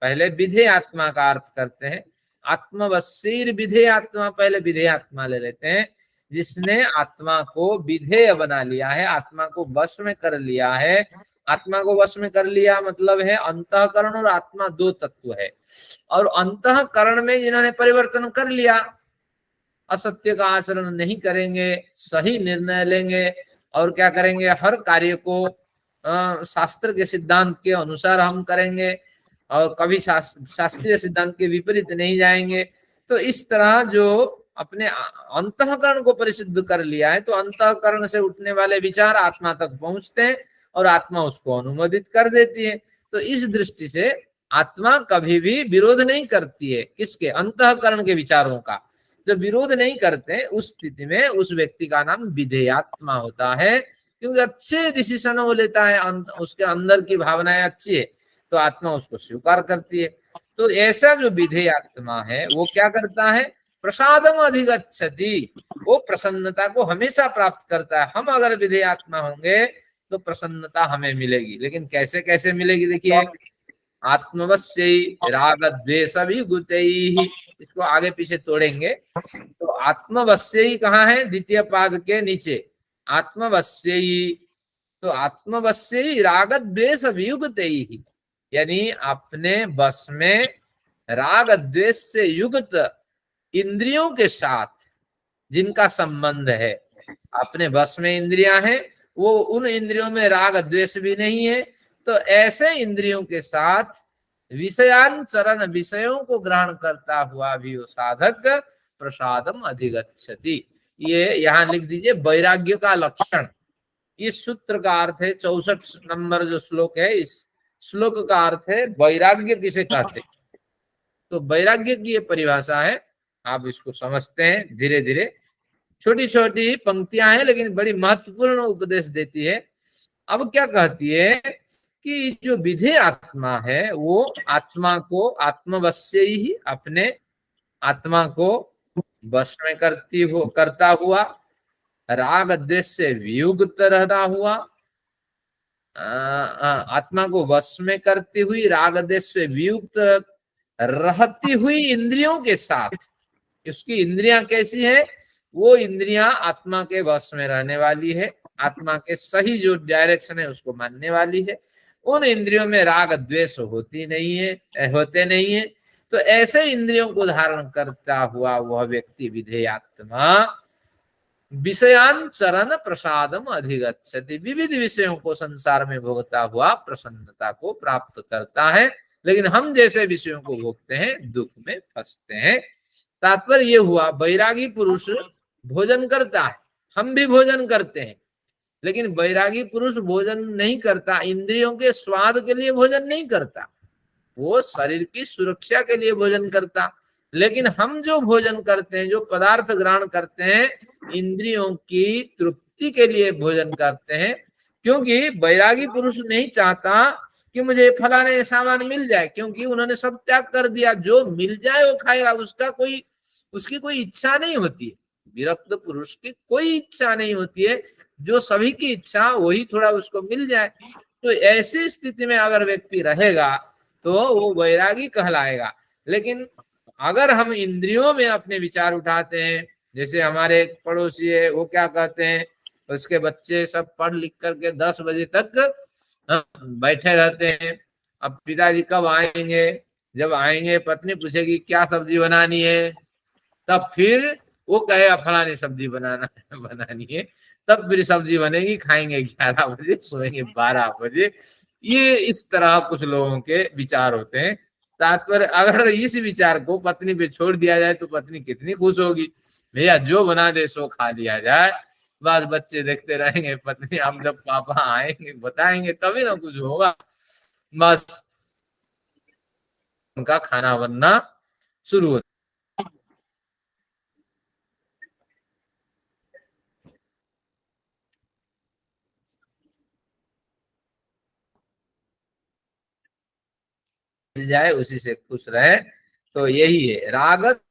पहले विधेय आत्मा का अर्थ करते हैं, आत्मवशीर विधेय आत्मा, पहले विधेय आत्मा ले लेते हैं। जिसने आत्मा को विधेय बना लिया है, आत्मा को वश में कर लिया है। आत्मा को वश में कर लिया मतलब है अंतःकरण और आत्मा दो तत्व है, और अंतःकरण में जिन्होंने परिवर्तन कर लिया, असत्य का आचरण नहीं करेंगे, सही निर्णय लेंगे, और क्या करेंगे, हर कार्य को शास्त्र के सिद्धांत के अनुसार हम करेंगे, और कभी शास्त्रीय सिद्धांत के विपरीत नहीं जाएंगे। तो इस तरह जो अपने अंतःकरण को परिशुद्ध कर लिया है, तो अंतःकरण से उठने वाले विचार आत्मा तक पहुंचते हैं और आत्मा उसको अनुमोदित कर देती है। तो इस दृष्टि से आत्मा कभी भी विरोध नहीं करती है, किसके, अंतःकरण के विचारों का। जो विरोध नहीं करते उस स्थिति में उस व्यक्ति का नाम विधेयात्मा होता है, क्योंकि अच्छे डिसीजन वो लेता है, उसके अंदर की भावनाएं अच्छी है, तो आत्मा उसको स्वीकार करती है। तो ऐसा जो विधेयात्मा है वो क्या करता है, प्रसादम अधिगच्छति, वो प्रसन्नता को हमेशा प्राप्त करता है। हम अगर विधेयात्मा होंगे तो प्रसन्नता हमें मिलेगी, लेकिन कैसे कैसे मिलेगी, देखिए, आत्मवश्य राग द्वेष विगुतैः, इसको आगे पीछे तोड़ेंगे तो आत्मवश्य कहाँ है, द्वितीय पाद के नीचे, आत्मवश्य, तो आत्मवश्य राग द्वेष वियुक्तैः, यानी अपने बस में राग द्वेष से युक्त इंद्रियों के साथ जिनका संबंध है, अपने बस में इंद्रियां हैं, वो उन इंद्रियों में राग द्वेष भी नहीं है, तो ऐसे इंद्रियों के साथ विषयानुचरण, विषयों को ग्रहण करता हुआ भी वो साधक प्रसादम अधिगच्छति। ये यहाँ लिख दीजिए, वैराग्य का लक्षण। इस सूत्र का अर्थ है, 64 नंबर जो श्लोक है, इस श्लोक का अर्थ है वैराग्य किसे कहते। तो वैराग्य की ये परिभाषा है, आप इसको समझते हैं धीरे धीरे। छोटी छोटी पंक्तियां हैं लेकिन बड़ी महत्वपूर्ण उपदेश देती है। अब क्या कहती है कि जो विधेय आत्मा है वो आत्मा को आत्मवश्य ही अपने आत्मा को वश में करता हुआ, राग द्वेष से वियुक्त रहता हुआ, आत्मा को वश में करती हुई, राग द्वेष से वियुक्त रहती हुई इंद्रियों के साथ, उसकी इंद्रियां कैसी है, वो इंद्रियां आत्मा के वश में रहने वाली है, आत्मा के सही जो डायरेक्शन है उसको मानने वाली है, उन इंद्रियों में राग द्वेष होते नहीं है। तो ऐसे इंद्रियों को धारण करता हुआ वह व्यक्ति विधेयात्मा विषयांचरण प्रसादम अधिगच्छति, विविध विषयों को संसार में भोगता हुआ प्रसन्नता को प्राप्त करता है। लेकिन हम जैसे विषयों को भोगते हैं दुख में फंसते हैं। तात्पर्य ये हुआ, वैरागी पुरुष भोजन करता है, हम भी भोजन करते हैं, लेकिन वैरागी पुरुष भोजन नहीं करता, इंद्रियों के स्वाद के लिए भोजन नहीं करता, वो शरीर की सुरक्षा के लिए भोजन करता। लेकिन हम जो भोजन करते हैं, जो पदार्थ ग्रहण करते हैं, इंद्रियों की तृप्ति के लिए भोजन करते हैं, क्योंकि वैरागी पुरुष नहीं चाहता कि मुझे फलाने सामान मिल जाए, क्योंकि उन्होंने सब त्याग कर दिया, जो मिल जाए वो खाएगा, उसकी कोई इच्छा नहीं होती है। विरक्त पुरुष की कोई इच्छा नहीं होती है, जो सभी की इच्छा वही थोड़ा उसको मिल जाए। तो ऐसी स्थिति में अगर व्यक्ति रहेगा तो वो वैरागी कहलाएगा। लेकिन अगर हम इंद्रियों में अपने विचार उठाते हैं, जैसे हमारे एक पड़ोसी है, वो क्या कहते हैं, उसके बच्चे सब पढ़ लिख करके 10 बजे तक बैठे रहते हैं, अब पिताजी कब आएंगे, जब आएंगे पत्नी पूछेगी क्या सब्जी बनानी है, तब फिर वो कहेगा फलानी सब्जी बनानी है, तब फिर सब्जी बनेगी, खाएंगे 11 बजे, सोएंगे 12 बजे। ये इस तरह कुछ लोगों के विचार होते हैं। तात्पर्य, अगर इस विचार को पत्नी पे छोड़ दिया जाए तो पत्नी कितनी खुश होगी, भैया जो बना दे सो खा लिया जाए, बस बच्चे देखते रहेंगे, पत्नी हम जब पापा आएंगे बताएंगे तभी ना कुछ होगा, बस उनका खाना बनना शुरू होता जाए, उसी से खुश रहे। तो यही है, रागत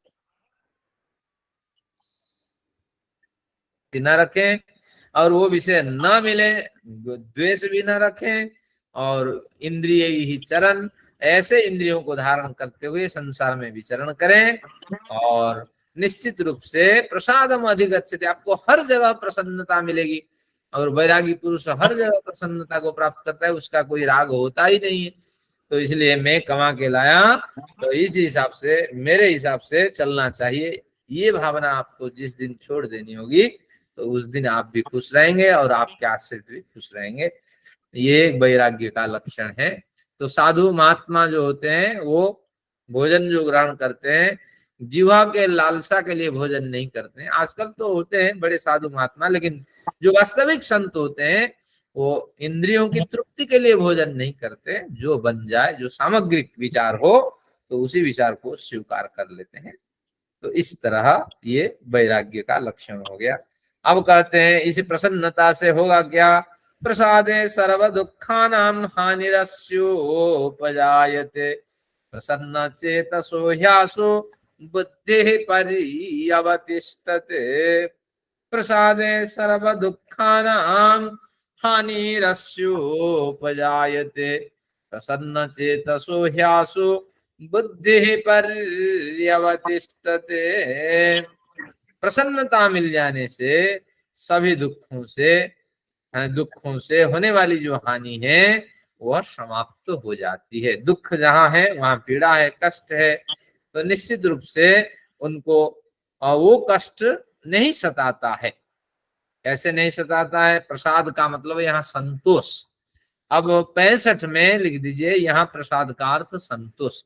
न रखें, और वो विषय न मिले, द्वेष भी न रखें, और इंद्रिय ही चरण, ऐसे इंद्रियों को धारण करते हुए संसार में विचरण करें। और निश्चित रूप से प्रसादम अधिगच्छति, आपको हर जगह प्रसन्नता मिलेगी। और वैरागी पुरुष हर जगह प्रसन्नता को प्राप्त करता है, उसका कोई राग होता ही नहीं है। तो इसलिए मैं कमा के लाया, तो इस हिसाब से, मेरे हिसाब से चलना चाहिए। ये भावना आपको जिस दिन छोड़ देनी होगी, तो उस दिन आप भी खुश रहेंगे और आपके आश्रित भी खुश रहेंगे। ये एक वैराग्य का लक्षण है। तो साधु महात्मा जो होते हैं वो भोजन जो ग्रहण करते हैं, जीवा के लालसा के लिए भोजन नहीं करते हैं। आजकल तो होते हैं बड़े साधु महात्मा, लेकिन जो वास्तविक संत होते हैं वो इंद्रियों की तृप्ति के लिए भोजन नहीं करते। जो बन जाए, जो सामग्रिक विचार हो, तो उसी विचार को स्वीकार कर लेते हैं। तो इस तरह ये वैराग्य का लक्षण हो गया। अब कहते हैं इसी प्रसन्नता से होगा क्या? प्रसादे सर्व दुखानां हानिरस्योपजायते, प्रसन्न चेतसो ह्यासो बुद्धि पर्यवतिष्ठते। प्रसादे सर्व दुखानां हानिरस्योपजायते, प्रसन्न चेतसो ह्यासो बुद्धि पर्यवतिष्ठते। प्रसन्नता मिल जाने से सभी दुखों से होने वाली जो हानि है वह समाप्त हो जाती है। दुख जहाँ है वहां पीड़ा है, कष्ट है, तो निश्चित रूप से उनको वो कष्ट नहीं सताता है। ऐसे नहीं सताता है। प्रसाद का मतलब यहाँ संतोष। अब 65 में लिख दीजिए, यहाँ प्रसाद का अर्थ संतोष।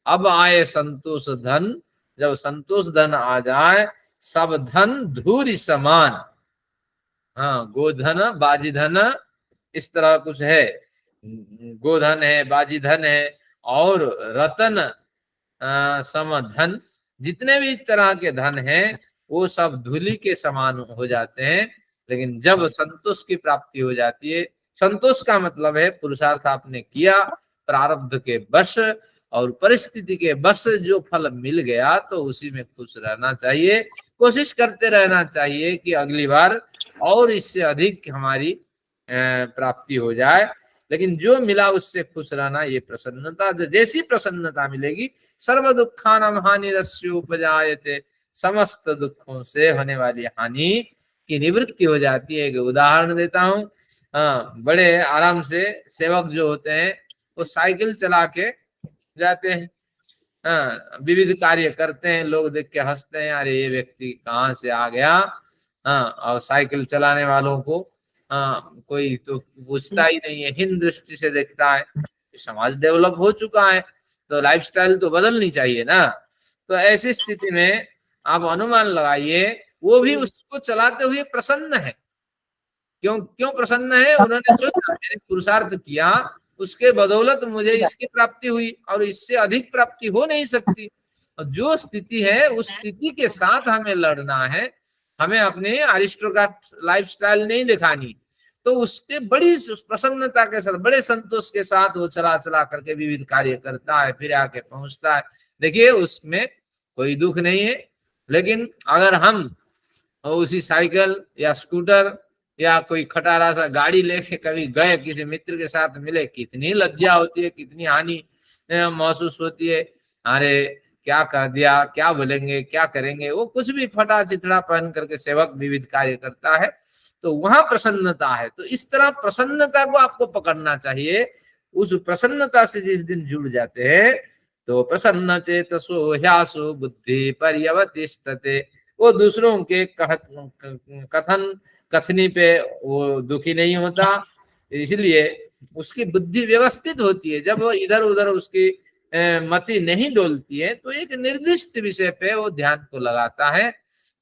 अब आए संतोष धन, जब संतोष धन आ जाए, सब धन धूरी समान। हाँ, गोधन बाजी धन इस तरह कुछ है। गोधन है, बाजी धन है, और रतन सम धन, जितने भी तरह के धन हैं वो सब धूलि के समान हो जाते हैं। लेकिन जब संतोष की प्राप्ति हो जाती है, संतोष का मतलब है पुरुषार्थ आपने किया, प्रारब्ध के वश और परिस्थिति के वश जो फल मिल गया, तो उसी में खुश रहना चाहिए। कोशिश करते रहना चाहिए कि अगली बार और इससे अधिक हमारी प्राप्ति हो जाए। लेकिन जो मिला उससे खुश रहना, ये प्रसन्नता। जैसी प्रसन्नता मिलेगी, सर्व दुखानां हानिरस्योपजायते, समस्त दुखों से होने वाली हानि की निवृत्ति हो जाती है। एक उदाहरण देता हूँ। बड़े आराम से सेवक जो होते हैं वो साइकिल चला के जाते हैं, विविध कार्य करते हैं, लोग देख के हंसते हैं, अरे ये व्यक्ति कहाँ से आ गया। और साइकिल चलाने वालों को कोई तो पूछता ही नहीं है, हीन दृष्टि से देखता है। समाज डेवलप हो चुका है, तो लाइफस्टाइल तो बदलनी चाहिए ना। तो ऐसी स्थिति में आप अनुमान लगाइए, वो भी उसको चलाते हुए प्रसन्न है। क्यों प्रसन्न है? उन्होंने सोचा मैंने पुरुषार्थ किया, उसके बदौलत मुझे इसकी प्राप्ति हुई, और इससे अधिक प्राप्ति हो नहीं सकती। और जो स्थिति है उस स्थिति के साथ हमें लड़ना है, हमें अपने अरिस्टोक्रेट लाइफस्टाइल नहीं दिखानी। तो उसके बड़ी प्रसन्नता के साथ, बड़े संतोष के साथ वो चला चला करके विविध कार्य करता है, फिर आके पहुंचता है। देखिए उसमें कोई दुख नहीं है। लेकिन अगर हम उसी साइकिल या स्कूटर या कोई खटारा सा गाड़ी लेके कभी गए, किसी मित्र के साथ मिले, कितनी लज्जा होती है, कितनी हानि महसूस होती है। अरे क्या कह दिया, क्या बोलेंगे, क्या करेंगे। वो कुछ भी फटा चिथड़ा पहन करके सेवक विविध कार्य करता है, तो वहां प्रसन्नता है। तो इस तरह प्रसन्नता को आपको पकड़ना चाहिए। उस प्रसन्नता से जिस दिन जुड़ जाते हैं, तो प्रसन्न चेतसो ह्यासो बुद्धि पर्यवतिष्ठते। वो दूसरों के कथनी पे वो दुखी नहीं होता, इसलिए उसकी बुद्धि व्यवस्थित होती है। जब वो इधर उधर उसकी मति नहीं डोलती है, तो एक निर्दिष्ट विषय पे वो ध्यान को लगाता है।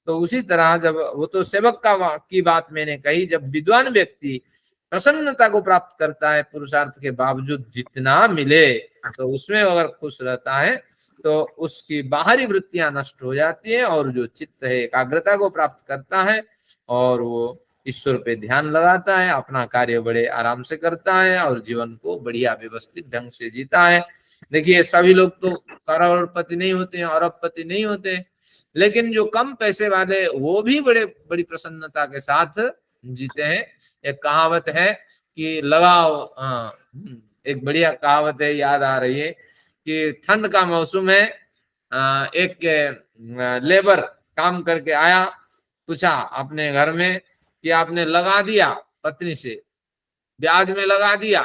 तो उसी तरह जब वो तो सेवक की बात मैंने कही, जब विद्वान व्यक्ति प्रसन्नता को प्राप्त करता है पुरुषार्थ के बावजूद, जितना मिले तो उसमें अगर खुश रहता है, तो उसकी बाहरी वृत्तियां नष्ट हो जाती है, और जो चित्त है एकाग्रता को प्राप्त करता है, और वो ईश्वर पे ध्यान लगाता है, अपना कार्य बड़े आराम से करता है, और जीवन को बढ़िया व्यवस्थित ढंग से जीता है। देखिए सभी लोग तो करोड़पति नहीं होते हैं, अरबपति नहीं होते, लेकिन जो कम पैसे वाले वो भी बड़ी प्रसन्नता के साथ जीते हैं। एक कहावत है कि लगाओ, हाँ, एक बढ़िया कहावत है, याद आ रही है कि ठंड का मौसम है, एक लेबर काम करके आया, पूछा अपने घर में कि आपने लगा दिया पत्नी से, ब्याज में लगा दिया?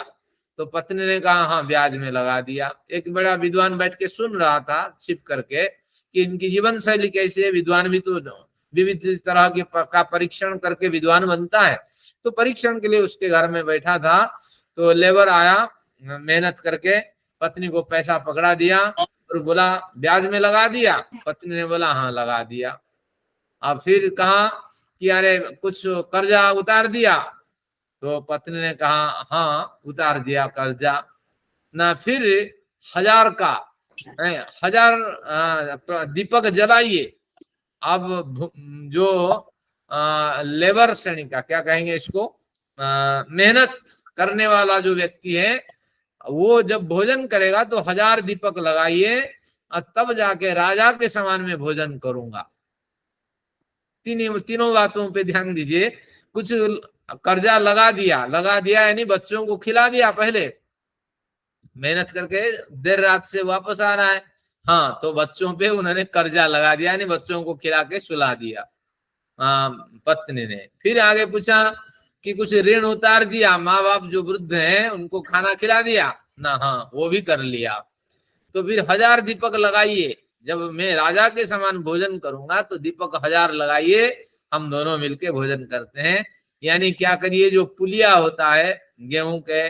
तो पत्नी ने कहा हाँ ब्याज में लगा दिया। एक बड़ा विद्वान बैठ के सुन रहा था छिप करके कि इनकी जीवन शैली कैसी है। विद्वान भी तो विविध तरह के का परीक्षण करके विद्वान बनता है। तो परीक्षण के लिए उसके घर में बैठा था, तो लेबर आया मेहनत करके, पत्नी को पैसा पकड़ा दिया और बोला ब्याज में लगा दिया? पत्नी ने बोला हाँ लगा दिया। अब फिर कहा कि अरे कुछ कर्जा उतार दिया? तो पत्नी ने कहा हाँ उतार दिया कर्जा ना। फिर 1000 का 1000 दीपक जलाइए। अब जो लेबर श्रेणी का क्या कहेंगे इसको, मेहनत करने वाला जो व्यक्ति है, वो जब भोजन करेगा तो 1000 दीपक लगाइए और तब जाके राजा के समान में भोजन करूंगा। तीनों बातों पे ध्यान दीजिए। कुछ कर्जा लगा दिया यानी बच्चों को खिला दिया, पहले मेहनत करके देर रात से वापस आ रहा है, हाँ तो बच्चों पे उन्होंने कर्जा लगा दिया यानी बच्चों को खिला के सुला दिया पत्नी ने। फिर आगे पूछा कि कुछ ऋण उतार दिया, माँ बाप जो वृद्ध हैं उनको खाना खिला दिया ना? हाँ वो भी कर लिया। तो फिर 1000 दीपक लगाइए, जब मैं राजा के समान भोजन करूंगा तो दीपक 1000 लगाइए, हम दोनों मिलके भोजन करते हैं। यानी क्या करिए, जो पुलिया होता है गेहूं के,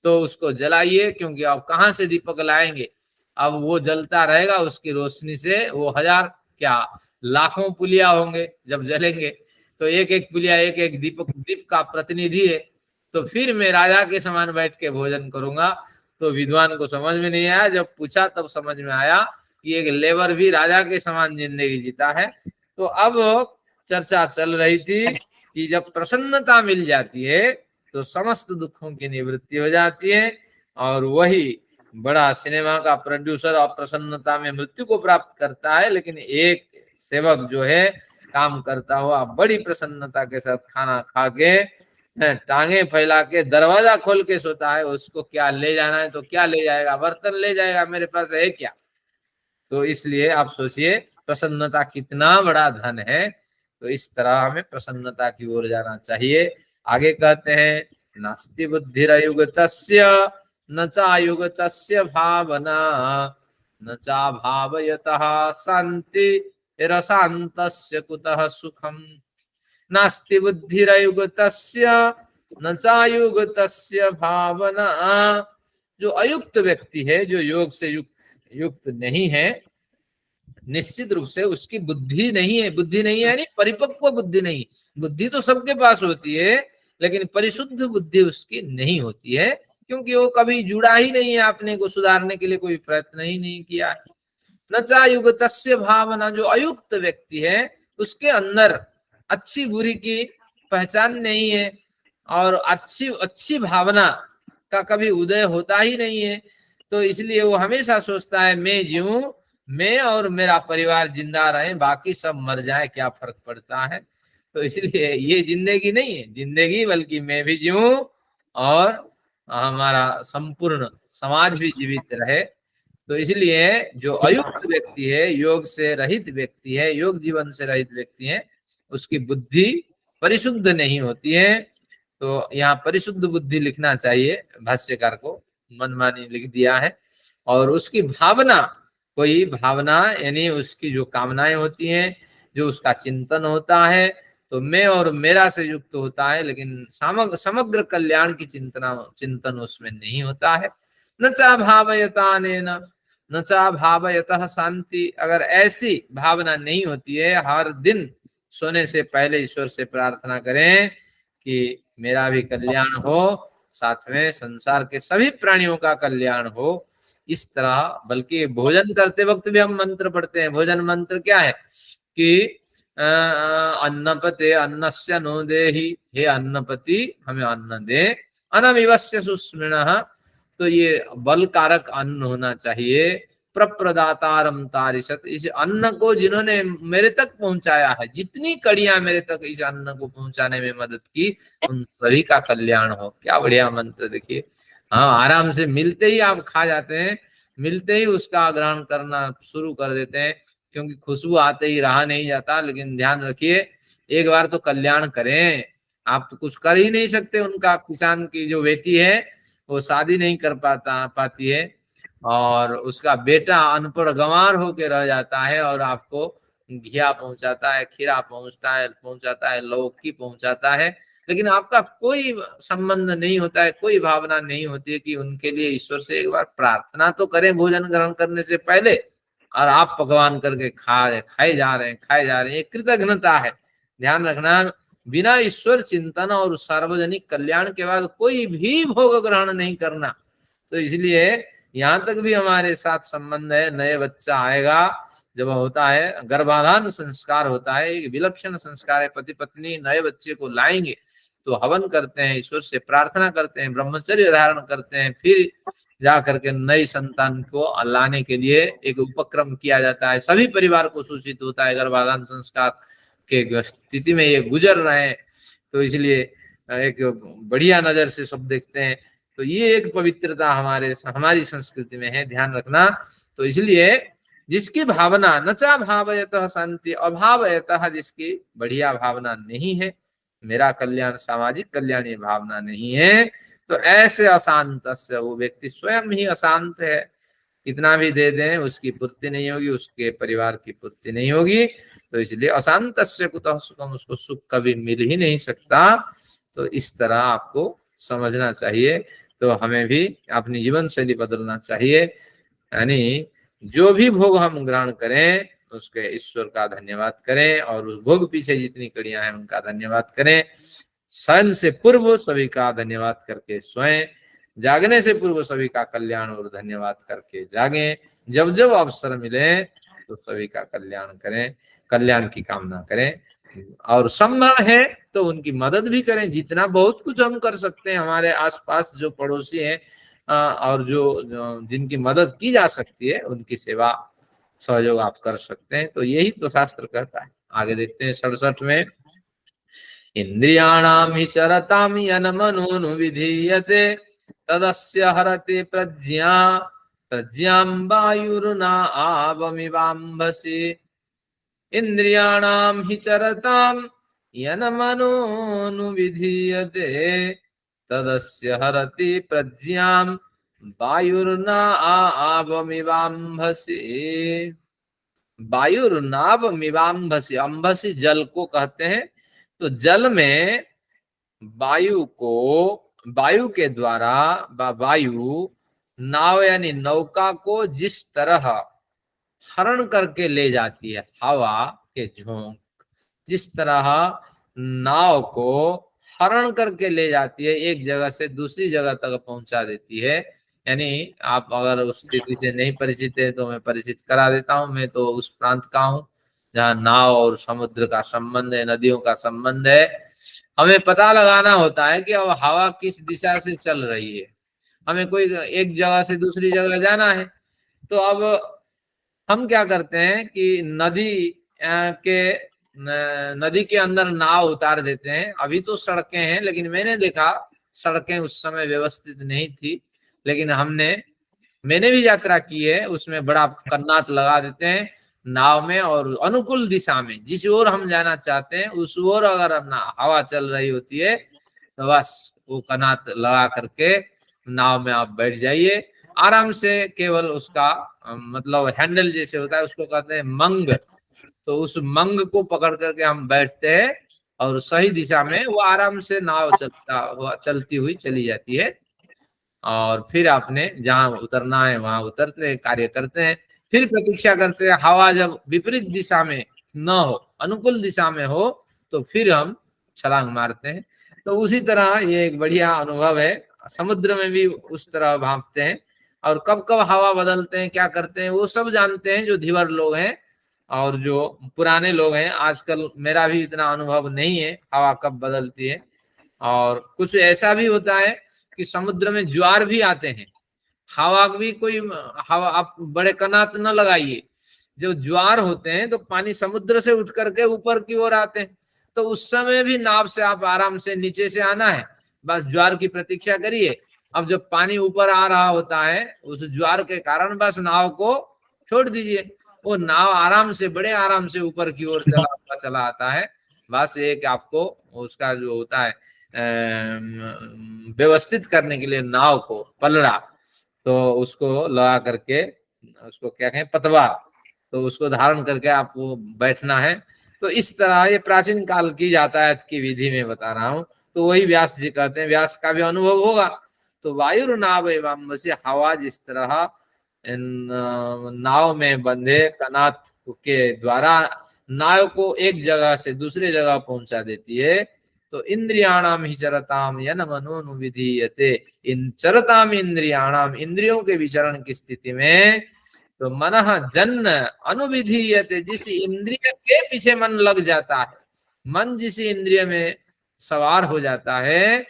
तो उसको जलाइए, क्योंकि अब कहाँ से दीपक लाएंगे, अब वो जलता रहेगा, उसकी रोशनी से वो 1000 क्या लाखों पुलिया होंगे जब जलेंगे, तो एक एक पुलिया एक एक दीप का प्रतिनिधि है। तो फिर मैं राजा के समान बैठ के भोजन करूंगा। तो विद्वान को समझ में नहीं आया, जब पूछा तब समझ में आया कि एक लेबर भी राजा के समान जिंदगी जीता है। तो अब चर्चा चल रही थी कि जब प्रसन्नता मिल जाती है तो समस्त दुखों की निवृत्ति हो जाती है, और वही बड़ा सिनेमा का प्रोड्यूसर अप्रसन्नता में मृत्यु को प्राप्त करता है, लेकिन एक सेवक जो है काम करता हुआ बड़ी प्रसन्नता के साथ खाना खा के टांगे फैला के दरवाजा खोल के सोता है। उसको क्या ले जाना है तो क्या ले जाएगा, बर्तन ले जाएगा, मेरे पास है क्या? तो इसलिए आप सोचिए प्रसन्नता कितना बड़ा धन है। तो इस तरह हमें प्रसन्नता की ओर जाना चाहिए। आगे कहते हैं नास्ति बुद्धिरयुगतस्य न चायुगतस्य भावना न चा भावयतः शांति रसान्तस्य कुतः सुखम। नास्ति बुद्धिरयुगतस्य न चायुगतस्य भावना। जो अयुक्त व्यक्ति है, जो योग से युक्त नहीं है, निश्चित रूप से उसकी बुद्धि नहीं है। बुद्धि नहीं है यानी परिपक्व बुद्धि नहीं। बुद्धि तो सबके पास होती है, लेकिन परिशुद्ध बुद्धि उसकी नहीं होती है, क्योंकि वो कभी जुड़ा ही नहीं है, अपने को सुधारने के लिए कोई प्रयत्न ही नहीं किया। न चायुगतस्य भावना, जो अयुक्त व्यक्ति है उसके अंदर अच्छी बुरी की पहचान नहीं है, और अच्छी अच्छी भावना का कभी उदय होता ही नहीं है। तो इसलिए वो हमेशा सोचता है मैं जीऊं, मैं और मेरा परिवार जिंदा रहे, बाकी सब मर जाए, क्या फर्क पड़ता है। तो इसलिए ये जिंदगी नहीं है जिंदगी, बल्कि मैं भी जीऊं और हमारा संपूर्ण समाज भी जीवित रहे। तो इसलिए जो अयुक्त व्यक्ति है, योग से रहित व्यक्ति है, योग जीवन से रहित व्यक्ति है, उसकी बुद्धि परिशुद्ध नहीं होती है। तो यहाँ परिशुद्ध बुद्धि लिखना चाहिए, भाष्यकार को मनमानी लिख दिया है। और उसकी भावना, कोई भावना यानी उसकी जो कामनाएं होती हैं, जो उसका चिंतन होता है, तो मैं और मेरा से युक्त होता है, लेकिन समग्र कल्याण की चिंतन उसमें नहीं होता है। न चा भावयता न चा भावयतः शांति। अगर ऐसी भावना नहीं होती है, हर दिन सोने से पहले ईश्वर से प्रार्थना करें कि मेरा भी कल्याण हो, साथ में संसार के सभी प्राणियों का कल्याण हो, इस तरह। बल्कि भोजन करते वक्त भी हम मंत्र पढ़ते हैं। भोजन मंत्र क्या है कि अन्नपते अन्नस्य नो देहि, हे अन्नपति हमें अन्न दे, अनमिवस्य सुस्मृणः। तो ये बल कारक अन्न होना चाहिए, प्रप्रदातारम तारिशत, इस अन्न को जिन्होंने मेरे तक पहुंचाया है, जितनी कड़ियां मेरे तक इस अन्न को पहुंचाने में मदद की, उन सभी का कल्याण हो। क्या बढ़िया मंत्र देखिए। हाँ, आराम से मिलते ही आप खा जाते हैं, मिलते ही उसका ग्रहण करना शुरू कर देते हैं, क्योंकि खुशबू आते ही रहा नहीं जाता। लेकिन ध्यान रखिए, एक बार तो कल्याण करें। आप तो कुछ कर ही नहीं सकते। उनका, किसान की जो बेटी है वो शादी नहीं कर पाती है, और उसका बेटा अनपढ़ गंवार होके रह जाता है, और आपको घिया पहुंचाता है, खीरा पहुंचाता है, लौकी पहुंचाता है, लेकिन आपका कोई संबंध नहीं होता है, कोई भावना नहीं होती है कि उनके लिए ईश्वर से एक बार प्रार्थना तो करें भोजन ग्रहण करने से पहले। और आप पकवान करके खाए जा रहे हैं, ये कृतज्ञता है। ध्यान रखना, बिना ईश्वर चिंतन और सार्वजनिक कल्याण के बाद कोई भी भोग ग्रहण नहीं करना। तो इसलिए यहाँ तक भी हमारे साथ संबंध है। नए बच्चा आएगा, जब होता है गर्भाधान संस्कार होता है, एक विलक्षण संस्कार है। पति पत्नी नए बच्चे को लाएंगे तो हवन करते हैं, ईश्वर से प्रार्थना करते हैं, ब्रह्मचर्य धारण करते हैं, फिर जा करके नई संतान को लाने के लिए एक उपक्रम किया जाता है। सभी परिवार को सूचित होता है गर्भाधान संस्कार के स्थिति में ये गुजर रहे हैं, तो इसलिए एक बढ़िया नजर से सब देखते हैं। तो ये एक पवित्रता हमारी संस्कृति में है, ध्यान रखना। तो इसलिए जिसकी भावना नचा भावयतः शांति, अभावयतः जिसकी बढ़िया भावना नहीं है, मेरा कल्याण सामाजिक कल्याण ये भावना नहीं है, तो ऐसे अशांत से वो व्यक्ति स्वयं ही अशांत है। कितना भी दे दें उसकी पूर्ति नहीं होगी, उसके परिवार की पूर्ति नहीं होगी। तो इसलिए अशांत से कुतः सुखम, उसको सुख कभी मिल ही नहीं सकता। तो इस तरह आपको समझना चाहिए। तो हमें भी अपनी जीवन शैली बदलना चाहिए, यानी जो भी भोग हम ग्रहण करें उसके ईश्वर का धन्यवाद करें, और उस भोग पीछे जितनी कड़ियां हैं उनका धन्यवाद करें। शयन से पूर्व सभी का धन्यवाद करके सोएं, जागने से पूर्व सभी का कल्याण और धन्यवाद करके जागें। जब जब अवसर मिले तो सभी का कल्याण करें, कल्याण की कामना करें, और संभव है तो उनकी मदद भी करें। जितना बहुत कुछ हम कर सकते हैं, हमारे आसपास जो पड़ोसी हैं और जो जिनकी मदद की जा सकती है उनकी सेवा सहयोग आप कर सकते हैं। तो यही तो शास्त्र कहता है। आगे देखते हैं 67 में, इंद्रियाणाम हि चरताम यन्मनोनु विधीयते तदस्य हरते प्रज्ञां वायुर्ना आवमिवाम्भसि। इंद्रियाणाम हि चरताम यन्मनोनु विधीयते तदस्य हरति प्रज्ञां वायुर्ना आवमिवाम्भसि। वायुर्नावमिवाम्भसि, अम्भसि जल को कहते हैं। तो जल में वायु के द्वारा वायु नाव यानी नौका को जिस तरह हरण करके ले जाती है, हवा के झोंक जिस तरह नाव को हरण करके ले जाती है, एक जगह से दूसरी जगह तक पहुंचा देती है। यानी आप अगर उस स्थिति से नहीं परिचित है तो मैं परिचित करा देता हूँ। मैं तो उस प्रांत का हूँ जहाँ नाव और समुद्र का संबंध है, नदियों का संबंध है। हमें पता लगाना होता है कि अब हवा किस दिशा से चल रही है। हमें कोई एक जगह से दूसरी जगह जाना है, तो अब हम क्या करते हैं कि नदी के अंदर नाव उतार देते हैं। अभी तो सड़कें हैं, लेकिन मैंने देखा सड़कें उस समय व्यवस्थित नहीं थी, लेकिन मैंने भी यात्रा की है, उसमें बड़ा कन्नात लगा देते हैं नाव में, और अनुकूल दिशा में जिस ओर हम जाना चाहते हैं उस ओर अगर हवा चल रही होती है तो बस वो कन्नात लगा करके नाव में आप बैठ जाइए आराम से। केवल उसका मतलब हैंडल जैसे होता है उसको कहते हैं मंग, तो उस मंग को पकड़ करके हम बैठते हैं और सही दिशा में वो आराम से नाव चलती हुई चली जाती है। और फिर आपने जहां उतरना है वहां उतरते कार्य करते हैं, फिर प्रतीक्षा करते हैं हवा जब विपरीत दिशा में न हो, अनुकूल दिशा में हो, तो फिर हम छलांग मारते हैं। तो उसी तरह ये एक बढ़िया अनुभव है। समुद्र में भी उस तरह भांपते हैं, और कब कब हवा बदलते हैं, क्या करते हैं, वो सब जानते हैं जो धीवर लोग हैं और जो पुराने लोग हैं। आजकल मेरा भी इतना अनुभव नहीं है हवा कब बदलती है। और कुछ ऐसा भी होता है कि समुद्र में ज्वार भी आते हैं, हवा भी कोई हवा आप बड़े कनात न लगाइए। जब ज्वार होते हैं तो पानी समुद्र से उठ करके ऊपर की ओर आते हैं, तो उस समय भी नाव से आप आराम से नीचे से आना है, बस ज्वार की प्रतीक्षा करिए। अब जब पानी ऊपर आ रहा होता है उस ज्वार के कारण बस नाव को छोड़ दीजिए, वो नाव आराम से बड़े आराम से ऊपर की ओर चला आता है। बस एक आपको उसका जो होता है व्यवस्थित करने के लिए नाव को पलड़ा, तो उसको लगा करके, उसको क्या कहें, पतवार, तो उसको धारण करके आपको बैठना है। तो इस तरह ये प्राचीन काल की यातायात की विधि में बता रहा हूँ। तो वही व्यास जी कहते हैं, व्यास का भी अनुभव होगा। तो वायु नाव एवं से हवा जिस तरह नाव में बंधे कनात के द्वारा नाव को एक जगह से दूसरे जगह पहुंचा देती है, तो इंद्रियाणाम ही चरताम यन मनोनुविधीयते, इन चरताम इंद्रियाणाम, इंद्रियों के विचरण की स्थिति में, तो मन जन्म अनुविधीयते, जिस इंद्रिय के पीछे मन लग जाता है, मन जिस इंद्रिय में सवार हो जाता है,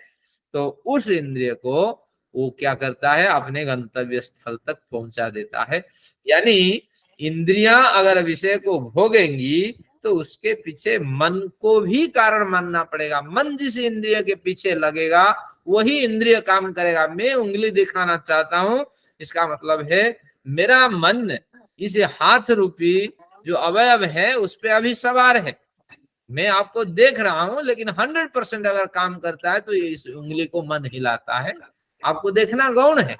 तो उस इंद्रिय को वो क्या करता है, अपने गंतव्य स्थल तक पहुंचा देता है। यानी इंद्रियां अगर विषय को भोगेंगी तो उसके पीछे मन को भी कारण मानना पड़ेगा। मन जिस इंद्रिय के पीछे लगेगा वही इंद्रिय काम करेगा। मैं उंगली दिखाना चाहता हूं, इसका मतलब है मेरा मन इस हाथ रूपी जो अवयव है उस पे अभी सवार है। मैं आपको देख रहा हूं, लेकिन 100% अगर काम करता है तो इस उंगली को मन हिलाता है, आपको देखना गौण है।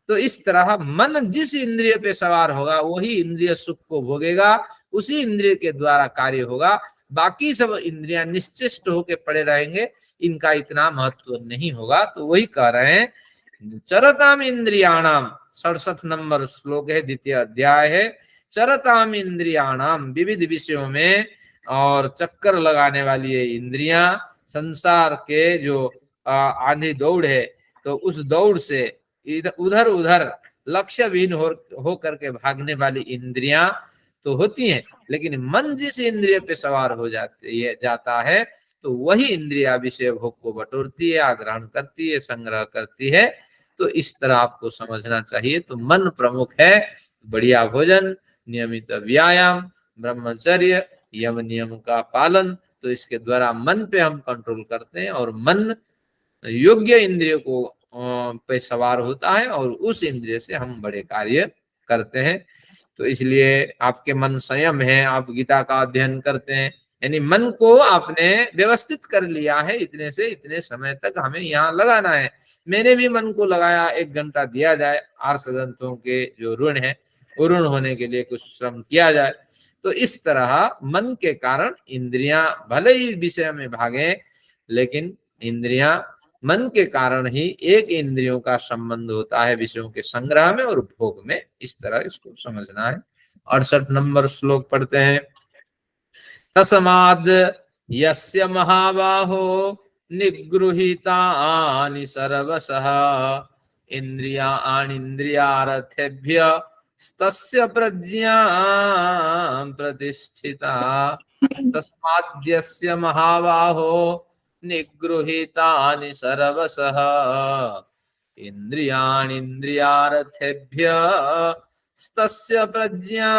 तो इस तरह मन जिस इंद्रिय पे सवार होगा वही इंद्रिय सुख को भोगेगा, उसी इंद्रिय के द्वारा कार्य होगा। बाकी सब इंद्रियां निश्चिष्ट होके पड़े रहेंगे, इनका इतना महत्व नहीं होगा। तो वही कह रहे हैं, चरताम इंद्रियाणाम, 67 नंबर श्लोक है, द्वितीय अध्याय है। चरताम इंद्रियाणाम, विविध विषयों में और चक्कर लगाने वाली ये इंद्रियां, संसार के जो आंधी दौड़ है, तो उस दौड़ से उधर उधर लक्ष्य विहीन हो करके भागने वाली इंद्रियां तो होती हैं, लेकिन मन जिस इंद्रिय पे सवार हो जाता है, तो वही इंद्रिया विषय भोग को बटोरती है, आग्रहण करती है, संग्रह करती है। तो इस तरह आपको समझना चाहिए। तो मन प्रमुख है, बढ़िया भोजन, नियमित व्यायाम, ब्रह्मचर्य, यम नियम का पालन, तो इसके द्वारा मन पे हम कंट्रोल करते हैं और मन योग्य इंद्रियों को पे सवार होता है और उस इंद्रिय से हम बड़े कार्य करते हैं। तो इसलिए आपके मन संयम है, आप गीता का अध्ययन करते हैं, यानी मन को आपने व्यवस्थित कर लिया है, इतने से इतने समय तक हमें यहाँ लगाना है। मैंने भी मन को लगाया, 1 घंटा दिया जाए, आर्ष ग्रंथों के जो ऋण है वो ऋण होने के लिए कुछ श्रम किया जाए। तो इस तरह मन के कारण इंद्रियां भले ही विषय में भागे, लेकिन इंद्रियां मन के कारण ही एक इंद्रियों का संबंध होता है विषयों के संग्रह में और भोग में। इस तरह इसको समझना है। 68 नंबर श्लोक पढ़ते हैं। तस्माद् यस्य महाबाहो निगृहीतानि सर्वशः इंद्रियाणीन्द्रियार्थेभ्य तस्य प्रज्ञा प्रतिष्ठिता। तस्माद्यस्य महाबाहो निगृहीतानि सर्वशः इंद्रियाणीन्द्रियार्थेभ्य तस्य प्रज्ञा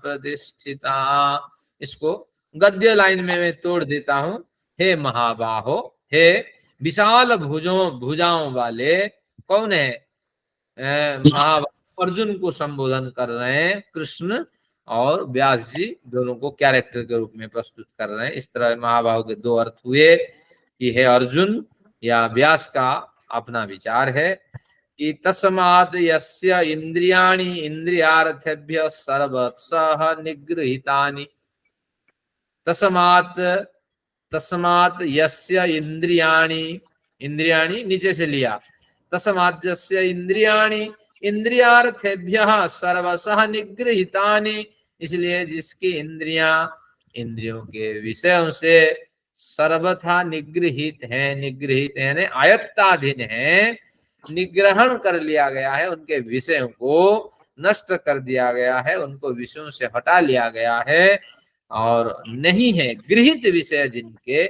प्रतिष्ठिता। इसको गद्य लाइन में मैं तोड़ देता हूं। हे महाबाहो, हे विशाल भुजाओं वाले, कौन है? महाबाहो अर्जुन को संबोधन कर रहे हैं कृष्ण, और व्यास जी दोनों को कैरेक्टर के रूप में प्रस्तुत कर रहे हैं। इस तरह महाबाहु के 2 अर्थ हुए कि हे अर्जुन, या व्यास का अपना विचार है कि तस्मात् यस्य इंद्रियाणि इंद्रियार्थेभ्य सर्वशः निगृहीतानि। तस्मात् यस्य इंद्रियाणि, इंद्रियाणि नीचे से लिया, तस्मात् यस्य इंद्रियाणि इंद्रियार्थेभ्यः सर्वशः निगृहीतानि, इसलिए जिसकी इंद्रियां इंद्रियों के विषयों से सर्वथा निगृहित है, निगृहित है आयत्ताधीन है, निग्रहण कर लिया गया है, उनके विषयों को नष्ट कर दिया गया है, उनको विषयों से हटा लिया गया है, और नहीं है गृहित विषय जिनके,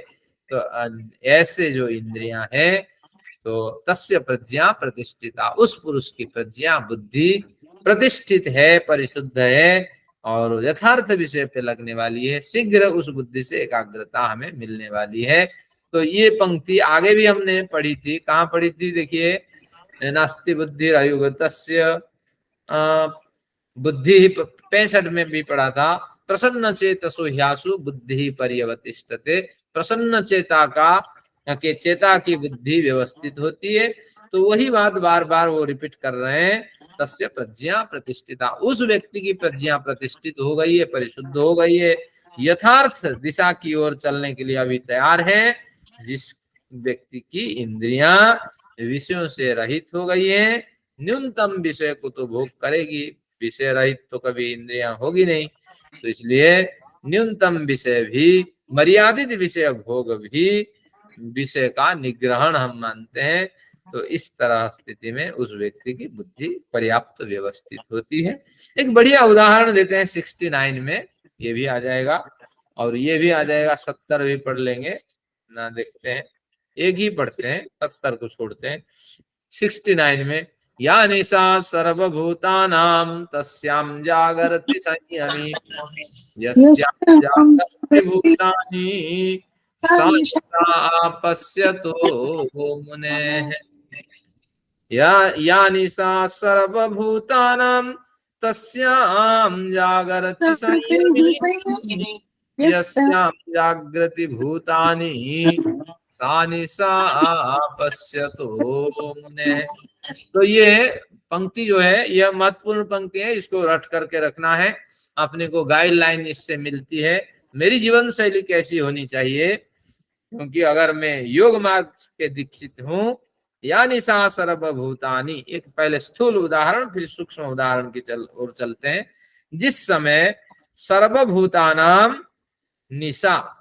तो ऐसे जो इंद्रियां हैं तो तस्य प्रज्ञा प्रतिष्ठिता, उस पुरुष की प्रज्ञा बुद्धि प्रतिष्ठित है, परिशुद्ध है और यथार्थ विषय पे लगने वाली है, शीघ्र उस बुद्धि से एकाग्रता हमें मिलने वाली है। तो ये पंक्ति आगे भी हमने पढ़ी थी, कहाँ पढ़ी थी देखिए, नास्ति बुद्धि अयुगतस्य बुद्धि 65 में भी पढ़ा था, प्रसन्न चेतसो ह्यासु बुद्धि पर्यवतिष्ठते, प्रसन्न चेता का के चेता की बुद्धि व्यवस्थित होती है। तो वही बात बार बार वो रिपीट कर रहे हैं, तस्य प्रज्ञा प्रतिष्ठिता, उस व्यक्ति की प्रज्ञा प्रतिष्ठित हो गई है, परिशुद्ध हो गई है, यथार्थ दिशा की ओर चलने के लिए अभी तैयार है। जिस व्यक्ति की इंद्रियां विषयों से रहित हो गई है, न्यूनतम विषय को तो भोग करेगी, विषय रहित तो कभी इंद्रियां होगी नहीं। तो इसलिए न्यूनतम विषय भी, मर्यादित विषय भोग भी विषय का निग्रहण हम मानते हैं। तो इस तरह स्थिति में उस व्यक्ति की बुद्धि पर्याप्त व्यवस्थित होती है। एक बढ़िया उदाहरण देते हैं 69 में, ये भी आ जाएगा और ये भी आ जाएगा, 70 भी पढ़ लेंगे ना, देखते हैं एक ही पढ़ते हैं, 70 को छोड़ते हैं। 69 में, या निशा सर्वभूतानां तस्यां जागर्ति संयमी, यस्यां जागर्ति भूतानि सा निशा पश्यतो मुनेः। या निशा सर्वभूतानां तस्यां जागर्ति संयमी, यस्यां जागृति भूतानि सा निशा पश्यतो मुनेः। तो ये पंक्ति जो है यह महत्वपूर्ण पंक्ति है, इसको रट करके रखना है, अपने को गाइडलाइन इससे मिलती है मेरी जीवन शैली कैसी होनी चाहिए। क्योंकि अगर मैं योग मार्ग के दीक्षित हूँ, या निशा सर्वभूतानि, एक पहले स्थूल उदाहरण फिर सूक्ष्म उदाहरण की ओर चलते हैं। जिस समय सर्वभूतानाम निशा,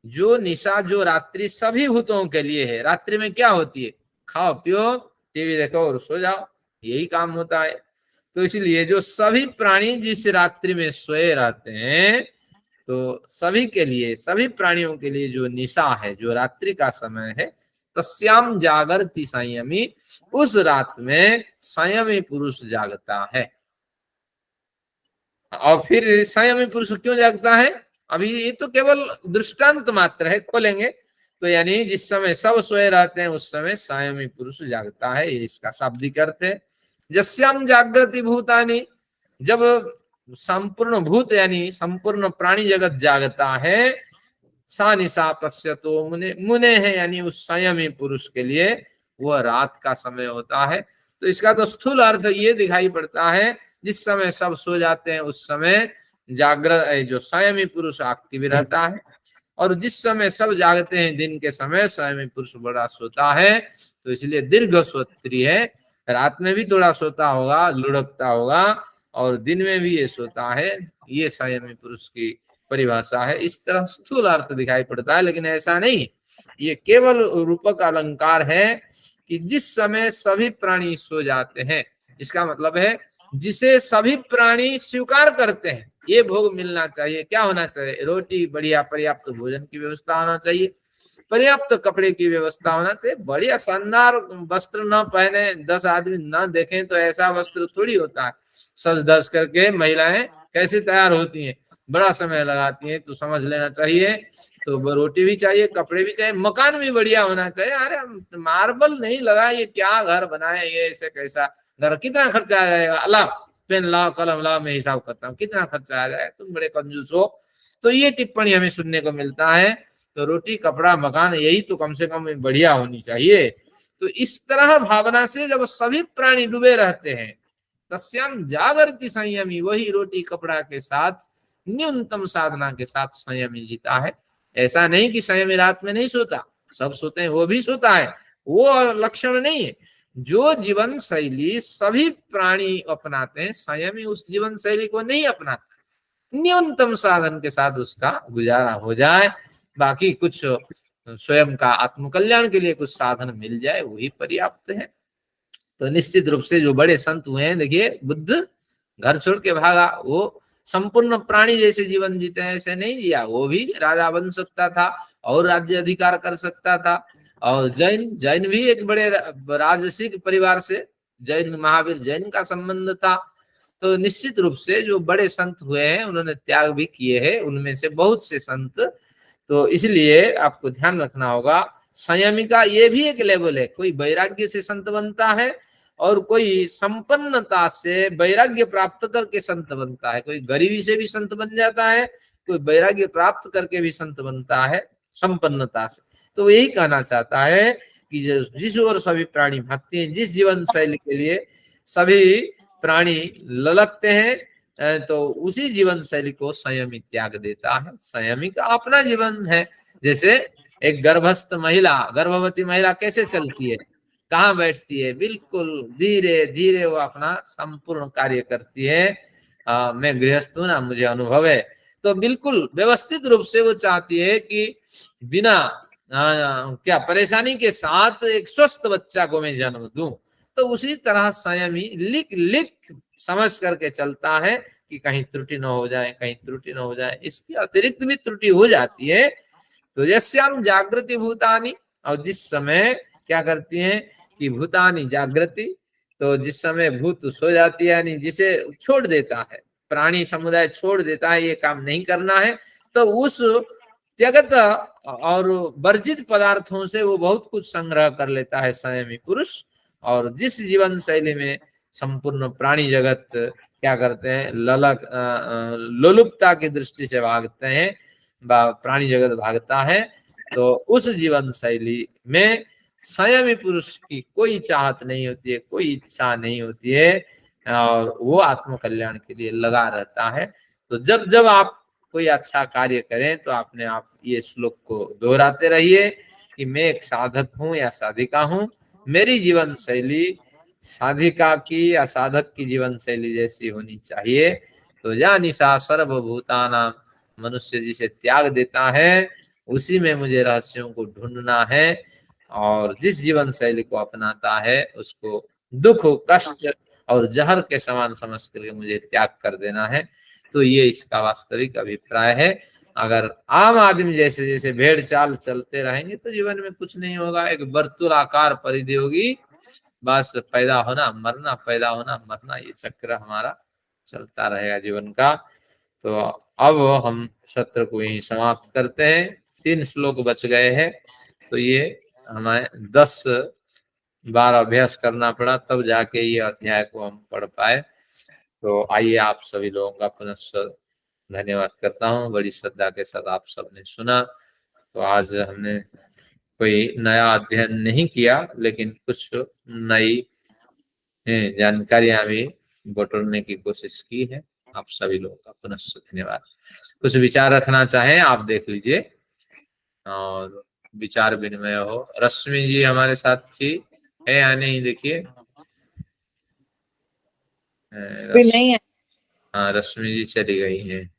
जो निशा जो रात्रि सभी भूतों के लिए है, रात्रि में क्या होती है, खाओ पियो टीवी देखो और सो जाओ, यही काम होता है। तो इसलिए जो सभी प्राणी जिस रात्रि में सोए रहते हैं, तो सभी के लिए, सभी प्राणियों के लिए जो निशा है, जो रात्रि का समय है, तस्याम जागरति संयमी, उस रात में संयमी पुरुष जागता है। और फिर संयमी पुरुष क्यों जागता है, अभी ये तो केवल दृष्टांत मात्र है, खोलेंगे तो यानी जिस समय सब सोए रहते हैं उस समय संयमी पुरुष जागता है, ये इसका शाब्दिक अर्थ है। जस्याम जागृति भूतानि, जब संपूर्ण भूत यानी संपूर्ण प्राणी जगत जागता है, सा निशा पश्यतो मुने, मुने है यानी उस संयमी पुरुष के लिए वह रात का समय होता है। तो इसका तो स्थूल अर्थ ये दिखाई पड़ता है, जिस समय सब सो जाते हैं उस समय जागृत जो संयमी पुरुष एक्टिव रहता है, और जिस समय सब जागते हैं दिन के समय संयमी पुरुष बड़ा सोता है। तो इसलिए दीर्घ सोत्री है, रात में भी थोड़ा सोता होगा, लुढ़कता होगा, और दिन में भी ये सोता है, ये संयमी पुरुष की परिभाषा है। इस तरह स्थूल अर्थ दिखाई पड़ता है, लेकिन ऐसा नहीं, ये केवल रूपक अलंकार है कि जिस समय सभी प्राणी सो जाते हैं, इसका मतलब है जिसे सभी प्राणी स्वीकार करते हैं, ये भोग मिलना चाहिए। क्या होना चाहिए, रोटी बढ़िया, पर्याप्त भोजन की व्यवस्था होना चाहिए, पर्याप्त कपड़े की व्यवस्था होना चाहिए, बढ़िया शानदार वस्त्र न पहने 10 आदमी न देखें तो ऐसा वस्त्र थोड़ी होता है। सज धज करके महिलाएं कैसे तैयार होती हैं, बड़ा समय लगाती हैं, तो समझ लेना चाहिए। तो रोटी भी चाहिए, कपड़े भी चाहिए, मकान भी बढ़िया होना चाहिए। अरे मार्बल नहीं लगा, ये क्या घर बनाए, ये ऐसे कैसा घर, कितना खर्चा आ जाएगा, अल्लाह पेन लाओ कलम लाओ, मैं हिसाब करता हूँ कितना खर्चा आ जाएगा, तुम बड़े कंजूस हो। तो ये टिप्पणी हमें सुनने को मिलता है। तो रोटी कपड़ा मकान यही तो कम से कम बढ़िया होनी चाहिए। तो इस तरह भावना से जब सभी प्राणी डूबे रहते हैं, तस्याम जागृति संयमी, वही रोटी कपड़ा के साथ न्यूनतम साधना के साथ संयमी जीता है। ऐसा नहीं कि संयमी रात में नहीं सोता, सब सोते हैं, वो भी सोता है, वो लक्षण नहीं है। जो जीवन शैली सभी प्राणी अपनाते हैं, संयमी उस जीवन शैली को नहीं अपनाता, न्यूनतम साधन के साथ उसका गुजारा हो जाए, बाकी कुछ स्वयं का आत्मकल्याण के लिए कुछ साधन मिल जाए वही पर्याप्त है। तो निश्चित रूप से जो बड़े संत हुए हैं, देखिए बुद्ध घर छोड़ के भागा, वो संपूर्ण प्राणी जैसे जीवन जीते हैं ऐसे नहीं जिया, वो भी राजा बन सकता था और राज्य अधिकार कर सकता था, और जैन जैन भी एक बड़े राजसिक परिवार से, जैन महावीर जैन का संबंध था। तो निश्चित रूप से जो बड़े संत हुए हैं उन्होंने त्याग भी किए हैं, उनमें से बहुत से संत। तो इसलिए आपको ध्यान रखना होगा, संयमी का ये भी एक लेवल है। कोई वैराग्य से संत बनता है और कोई संपन्नता से वैराग्य प्राप्त करके संत बनता है। कोई गरीबी से भी संत बन जाता है, कोई वैराग्य प्राप्त करके भी संत बनता है संपन्नता से। तो यही कहना चाहता है कि जिस ओर सभी प्राणी भागते हैं, जिस जीवन शैली के लिए सभी प्राणी ललकते हैं, तो उसी जीवन शैली को संयमी त्याग देता है। संयमी का अपना जीवन है। जैसे एक गर्भस्थ महिला, गर्भवती महिला कैसे चलती है, कहाँ बैठती है, बिल्कुल धीरे धीरे वो अपना संपूर्ण कार्य करती है। मैं गृहस्थ हूं ना, मुझे अनुभव है। तो बिल्कुल व्यवस्थित रूप से वो चाहती है कि बिना क्या परेशानी के साथ एक स्वस्थ बच्चा को मैं जन्म दूं। तो उसी तरह संयमी लिख लिख समझ करके चलता है कि कहीं त्रुटि न हो जाए, कहीं त्रुटि न हो जाए। इसकी अतिरिक्त भी त्रुटि हो जाती है। तो यस्याम जागृति भूतानी, और जिस समय क्या करती हैं कि भूतानी जागृति, तो जिस समय भूत सो जाती है, यानी जिसे छोड़ देता है, प्राणी समुदाय छोड़ देता है, ये काम नहीं करना है, तो उस त्यगत और वर्जित पदार्थों से वो बहुत कुछ संग्रह कर लेता है संयमी पुरुष। और जिस जीवन शैली में संपूर्ण प्राणी जगत क्या करते हैं, लोलुपता की दृष्टि से भागते हैं, प्राणी जगत भागता है, तो उस जीवन शैली में संयमी पुरुष की कोई चाहत नहीं होती है, कोई इच्छा नहीं होती है, और वो आत्म कल्याण के लिए लगा रहता है। तो जब जब आप कोई अच्छा कार्य करें तो आपने आप ये श्लोक को दोहराते रहिए कि मैं एक साधक हूं या साधिका हूं, मेरी जीवन शैली साधिका की या साधक की जीवन शैली जैसी होनी चाहिए। तो या निशा सर्वभूतानां, मनुष्य जिसे त्याग देता है उसी में मुझे रहस्यों को ढूंढना है, और जिस जीवन शैली को अपनाता है उसको दुख कष्ट और जहर के समान समझ करके मुझे त्याग कर देना है। तो ये इसका वास्तविक अभिप्राय है। अगर आम आदमी जैसे जैसे भेड़ चाल चलते रहेंगे तो जीवन में कुछ नहीं होगा, एक वर्तुलाकार परिधि होगी, बस पैदा होना मरना, पैदा होना मरना, ये चक्र हमारा चलता रहेगा जीवन का। तो अब हम सत्र को यहीं समाप्त करते हैं। 3 श्लोक बच गए हैं, तो ये हमें 10 बार अभ्यास करना पड़ा, तब जाके ये अध्याय को हम पढ़ पाए। तो आइए, आप सभी लोगों का पुनः धन्यवाद करता हूँ, बड़ी श्रद्धा के साथ आप सबने सुना। तो आज हमने कोई नया अध्ययन नहीं किया, लेकिन कुछ नई जानकारियां भी बटोरने की कोशिश की है। आप सभी लोगों का पुनः धन्यवाद। कुछ विचार रखना चाहें आप देख लीजिए और विचार विनिमय हो। रश्मि जी हमारे साथ थी, है या नहीं, देखिए। नहीं है। हाँ, रश्मि जी चली गई हैं।